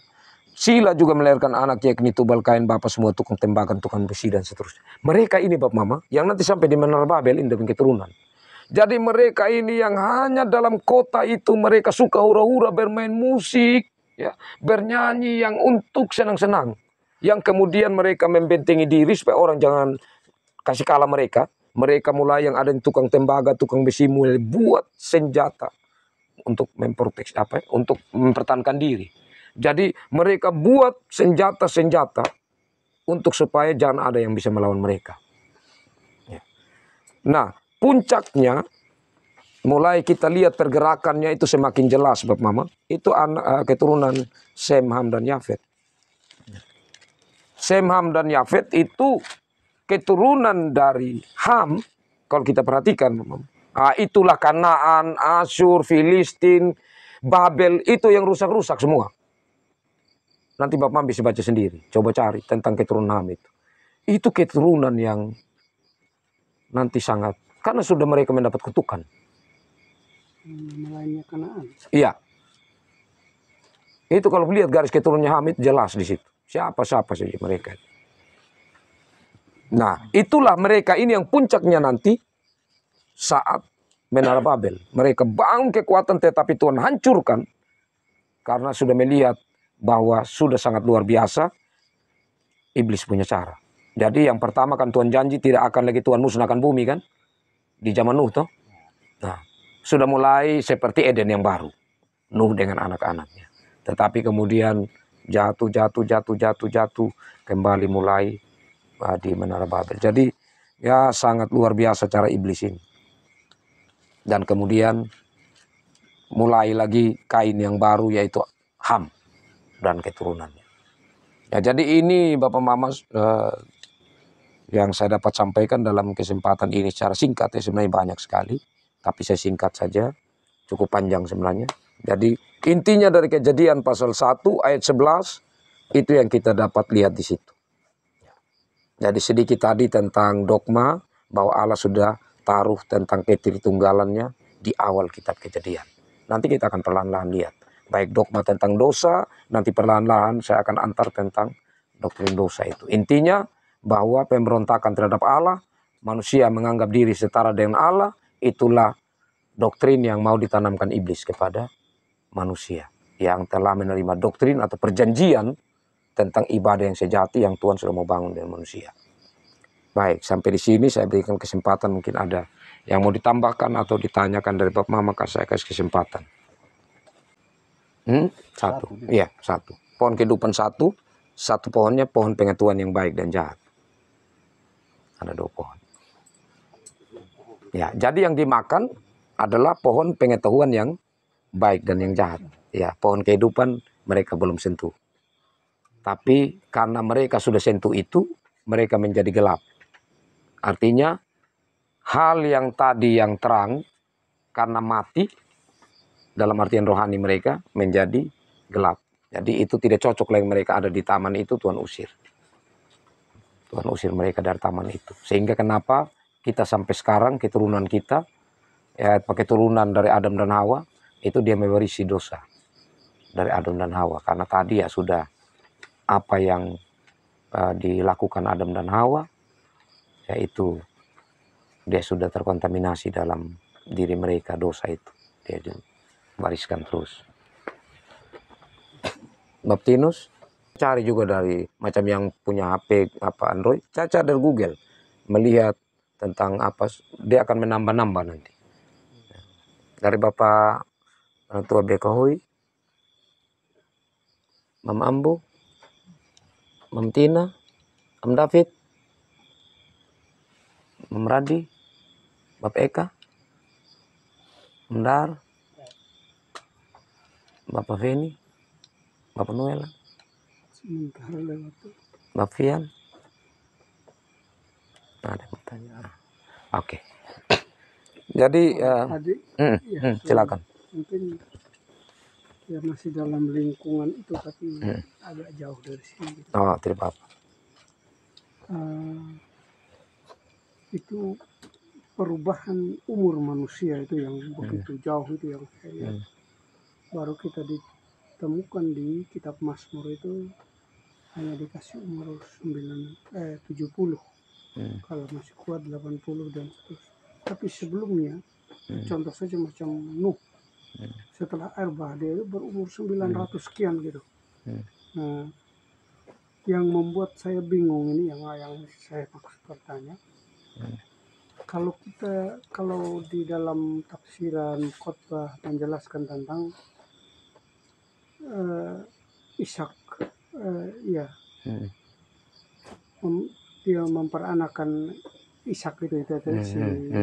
Sila juga melahirkan anak yakni Tubal Kain, bapa semua tukang tembakan, tukang besi dan seterusnya. Mereka ini Bapak Mama, yang nanti sampai di Menara Babel ini dengan keturunan. Jadi mereka ini yang hanya dalam kota itu mereka suka hura-hura, bermain musik, ya, bernyanyi yang untuk senang-senang. Yang kemudian mereka membentengi diri supaya orang jangan kasih kalah mereka. Mereka mulai yang ada di tukang tembaga, tukang besi, mulai buat senjata untuk memproteksi apa? Untuk mempertahankan diri. Jadi mereka buat senjata-senjata untuk supaya jangan ada yang bisa melawan mereka. Ya. Nah, puncaknya mulai kita lihat pergerakannya itu semakin jelas, Bapak Mama. Itu anak keturunan Sem, Ham, dan Yafet. Sem, Ham, dan Yafet itu keturunan dari Ham. Kalau kita perhatikan, itulah Kanaan, Asyur, Filistin, Babel, itu yang rusak-rusak semua. Nanti Bapak bisa baca sendiri. Coba cari tentang keturunan Ham itu. Itu keturunan yang nanti sangat, karena sudah mereka mendapat kutukan. Lainnya Kanaan. Iya. Itu kalau lihat garis keturunannya Ham itu jelas di situ. Siapa-siapa saja mereka. Nah, itulah mereka ini yang puncaknya nanti saat Menara Babel. Mereka bangun kekuatan tetapi Tuhan hancurkan karena sudah melihat bahwa sudah sangat luar biasa iblis punya cara. Jadi yang pertama kan Tuhan janji tidak akan lagi Tuhan musnahkan bumi kan? Di zaman Nuh toh. Nah, sudah mulai seperti Eden yang baru. Nuh dengan anak-anaknya. Tetapi kemudian jatuh, kembali mulai di Menara Babel. Jadi ya sangat luar biasa cara iblis ini. Dan kemudian mulai lagi Kain yang baru, yaitu Ham dan keturunannya. Ya, jadi ini Bapak Mama yang saya dapat sampaikan dalam kesempatan ini secara singkat, ya sebenarnya banyak sekali, tapi saya singkat saja, cukup panjang sebenarnya. Jadi intinya dari Kejadian pasal 1 ayat 11 itu yang kita dapat lihat di situ. Jadi sedikit tadi tentang dogma bahwa Allah sudah taruh tentang ketritunggalannya di awal kitab Kejadian. Nanti kita akan perlahan-lahan lihat. Baik dogma tentang dosa, nanti perlahan-lahan saya akan antar tentang doktrin dosa itu. Intinya bahwa pemberontakan terhadap Allah, manusia menganggap diri setara dengan Allah, itulah doktrin yang mau ditanamkan iblis kepada manusia. Yang telah menerima doktrin atau perjanjian tentang ibadah yang sejati yang Tuhan sudah mau bangun dengan manusia. Baik, sampai di sini saya berikan kesempatan, mungkin ada yang mau ditambahkan atau ditanyakan dari Bapak Mama, saya kasih kesempatan. Satu. Iya, satu. Pohon kehidupan satu pohonnya pohon pengetahuan yang baik dan jahat. Ada 2 pohon. Ya, jadi yang dimakan adalah pohon pengetahuan yang baik dan yang jahat. Ya, pohon kehidupan mereka belum sentuh. Tapi karena mereka sudah sentuh itu, mereka menjadi gelap. Artinya hal yang tadi yang terang karena mati, dalam artian rohani mereka menjadi gelap. Jadi itu tidak cocok lagi mereka ada di taman itu, Tuhan usir. Tuhan usir mereka dari taman itu. Sehingga kenapa kita sampai sekarang keturunan kita, ya pakai turunan dari Adam dan Hawa, itu dia mewarisi dosa dari Adam dan Hawa. Karena tadi ya sudah apa yang dilakukan Adam dan Hawa, yaitu dia sudah terkontaminasi dalam diri mereka dosa itu. Dia diwariskan terus. Baptinus, cari juga dari macam yang punya HP apa Android, caca dari Google, melihat tentang apa, dia akan menambah-nambah nanti. Dari Bapak Tua Bekahoy, Mam Ambo, Mam Tina, Mam David, Mam Radi, Bapak Eka, Mam Dar, Bapak Feni, Bapak Noel, Bapak Fian. Ada yang bertanya. Oke. Jadi silakan. Mungkin ya masih dalam lingkungan itu, tapi agak jauh dari sini. Oh, tidak apa-apa. Itu perubahan umur manusia itu yang begitu jauh, itu yang saya lihat. Baru kita ditemukan di kitab Mazmur itu hanya dikasih umur 70. Kalau masih kuat 80 dan seterusnya. Tapi sebelumnya, contoh saja macam Nuh, setelah air bah dia berumur 900 sekian gitu. Nah, yang membuat saya bingung ini, yang saya maksud bertanya, kalau di dalam tafsiran khotbah menjelaskan tentang Ishak, dia memperanakan Ishak itu si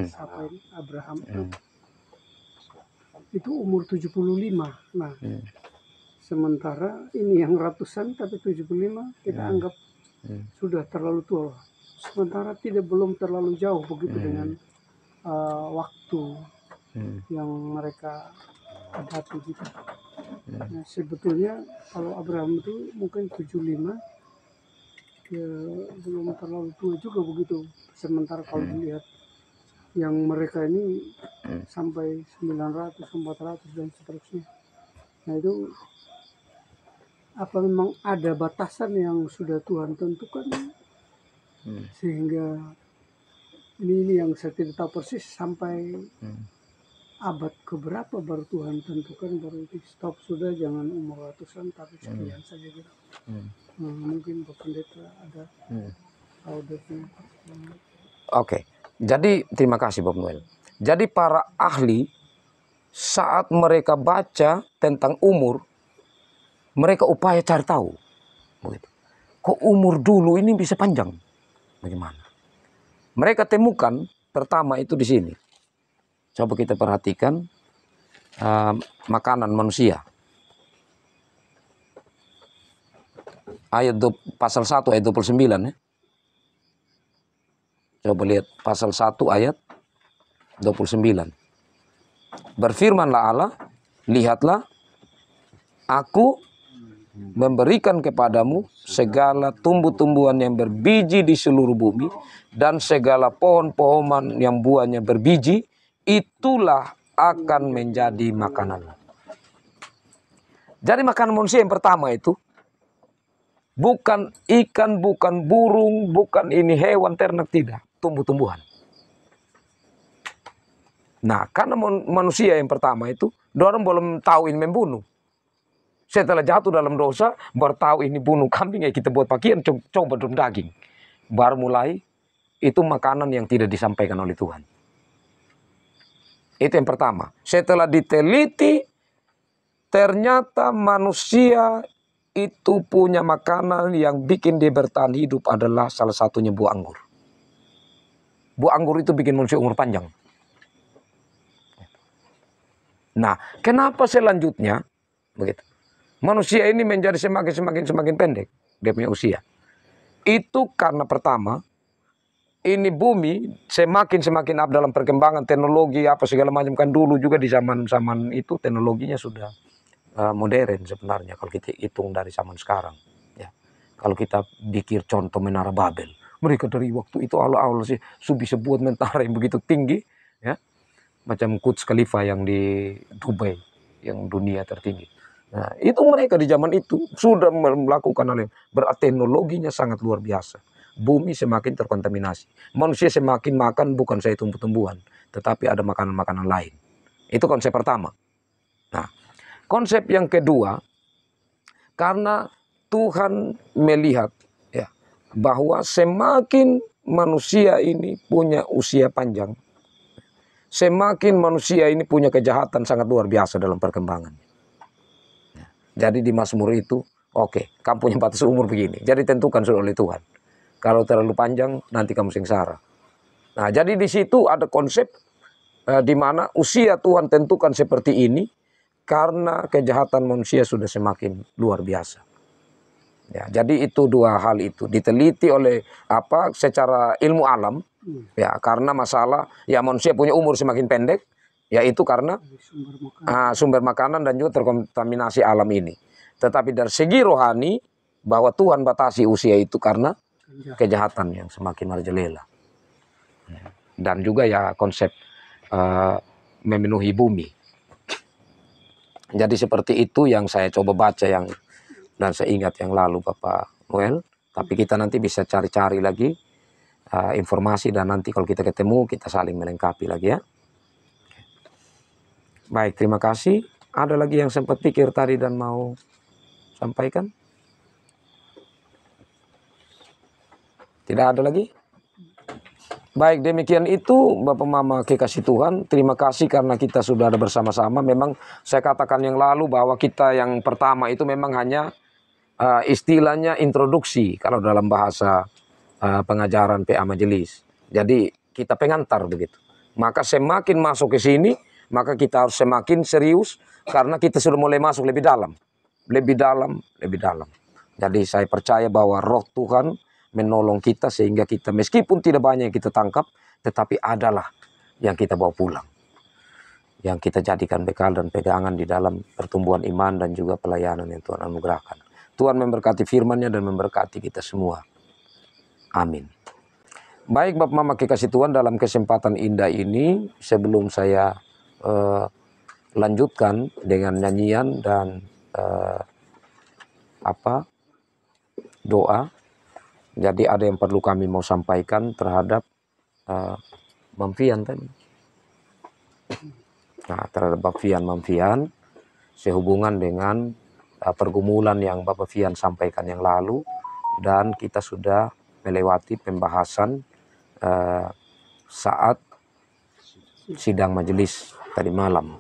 siapa ini, Abraham itu umur 75. Nah, sementara ini yang ratusan tapi 75 kita anggap sudah terlalu tua. Sementara belum terlalu jauh begitu dengan waktu yang mereka hadapi gitu. Nah, sebetulnya kalau Abraham itu mungkin 75, ya belum terlalu tua juga begitu. Sementara kalau dilihat yang mereka ini sampai 900, 400 dan seterusnya. Nah, itu apa memang ada batasan yang sudah Tuhan tentukan, sehingga ini yang saya tidak tahu persis sampai abad keberapa baru Tuhan tentukan, baru di stop sudah, jangan umur ratusan tapi sekian saja gitu. Mungkin Bapak Pendeta ada auditnya. Oke, jadi terima kasih Bapak Noel. Jadi para ahli saat mereka baca tentang umur, mereka upaya cari tahu, begitu. Kok umur dulu ini bisa panjang? Bagaimana? Mereka temukan pertama itu di sini. Coba kita perhatikan makanan manusia. Pasal 1 ayat 29 ya. Coba lihat pasal 1 ayat 29. Berfirmanlah Allah, lihatlah, aku memberikan kepadamu segala tumbuh-tumbuhan yang berbiji di seluruh bumi dan segala pohon-pohonan yang buahnya berbiji, itulah akan menjadi makanan. Jadi makanan manusia yang pertama itu bukan ikan, bukan burung, bukan ini hewan ternak, tidak, tumbuh-tumbuhan. Nah, karena manusia yang pertama itu, dorang belum tahu ini membunuh. Setelah jatuh dalam dosa, baru tahu ini bunuh kambing, ya kita buat pakaian, coba dong daging. Baru mulai, itu makanan yang tidak disampaikan oleh Tuhan. Itu yang pertama. Setelah diteliti, ternyata manusia itu punya makanan yang bikin dia bertahan hidup adalah salah satunya buah anggur. Buah anggur itu bikin manusia umur panjang. Nah, kenapa selanjutnya begitu? Manusia ini menjadi semakin pendek dia punya usia. Itu karena pertama, ini bumi semakin up dalam perkembangan teknologi apa segala macam, kan dulu juga di zaman itu teknologinya sudah modern sebenarnya kalau kita hitung dari zaman sekarang. Ya, kalau kita pikir contoh Menara Babel, mereka dari waktu itu awal-awal sih bisa buat menara yang begitu tinggi, ya. Macam Burj Khalifa yang di Dubai, yang dunia tertinggi. Nah, itu mereka di zaman itu sudah melakukan hal yang berarti teknologinya sangat luar biasa. Bumi semakin terkontaminasi. Manusia semakin makan bukan saja tumbuh-tumbuhan, tetapi ada makanan-makanan lain. Itu konsep pertama. Nah, konsep yang kedua, karena Tuhan melihat ya bahwa semakin manusia ini punya usia panjang, semakin manusia ini punya kejahatan sangat luar biasa dalam perkembangan. Jadi di Mazmur itu, oke, kamu punya batas umur begini. Jadi tentukan sudah oleh Tuhan. Kalau terlalu panjang, nanti kamu sengsara. Nah, jadi di situ ada konsep di mana usia Tuhan tentukan seperti ini karena kejahatan manusia sudah semakin luar biasa. Ya, jadi itu dua hal itu diteliti oleh secara ilmu alam. Ya, karena masalah ya manusia punya umur semakin pendek, yaitu karena sumber makanan dan juga terkontaminasi alam ini. Tetapi dari segi rohani, bahwa Tuhan batasi usia itu karena kejahatan yang semakin merajalela. Dan juga ya konsep memenuhi bumi. Jadi seperti itu yang saya coba baca dan saya ingat yang lalu Bapak Noel. Tapi kita nanti bisa cari-cari lagi informasi dan nanti kalau kita ketemu kita saling melengkapi lagi ya. Baik, terima kasih. Ada lagi yang sempat pikir tadi dan mau sampaikan? Tidak ada lagi? Baik, demikian itu Bapak Mama kekasih Tuhan. Terima kasih karena kita sudah ada bersama-sama. Memang saya katakan yang lalu bahwa kita yang pertama itu memang hanya istilahnya introduksi kalau dalam bahasa pengajaran PA Majelis. Jadi kita pengantar begitu. Maka semakin masuk ke sini, maka kita harus semakin serius karena kita sudah mulai masuk lebih dalam. Lebih dalam, lebih dalam. Jadi saya percaya bahwa roh Tuhan menolong kita sehingga kita meskipun tidak banyak yang kita tangkap, tetapi adalah yang kita bawa pulang. Yang kita jadikan bekal dan pegangan di dalam pertumbuhan iman dan juga pelayanan yang Tuhan anugerahkan. Tuhan memberkati firman-Nya dan memberkati kita semua. Amin. Baik Bapak Mama kekasih Tuhan, dalam kesempatan indah ini sebelum saya lanjutkan dengan nyanyian dan doa. Jadi ada yang perlu kami mau sampaikan terhadap Mamfian tadi. Nah, terhadap Mamfian sehubungan dengan pergumulan yang Bapak Fian sampaikan yang lalu, dan kita sudah melewati pembahasan saat sidang majelis tadi malam.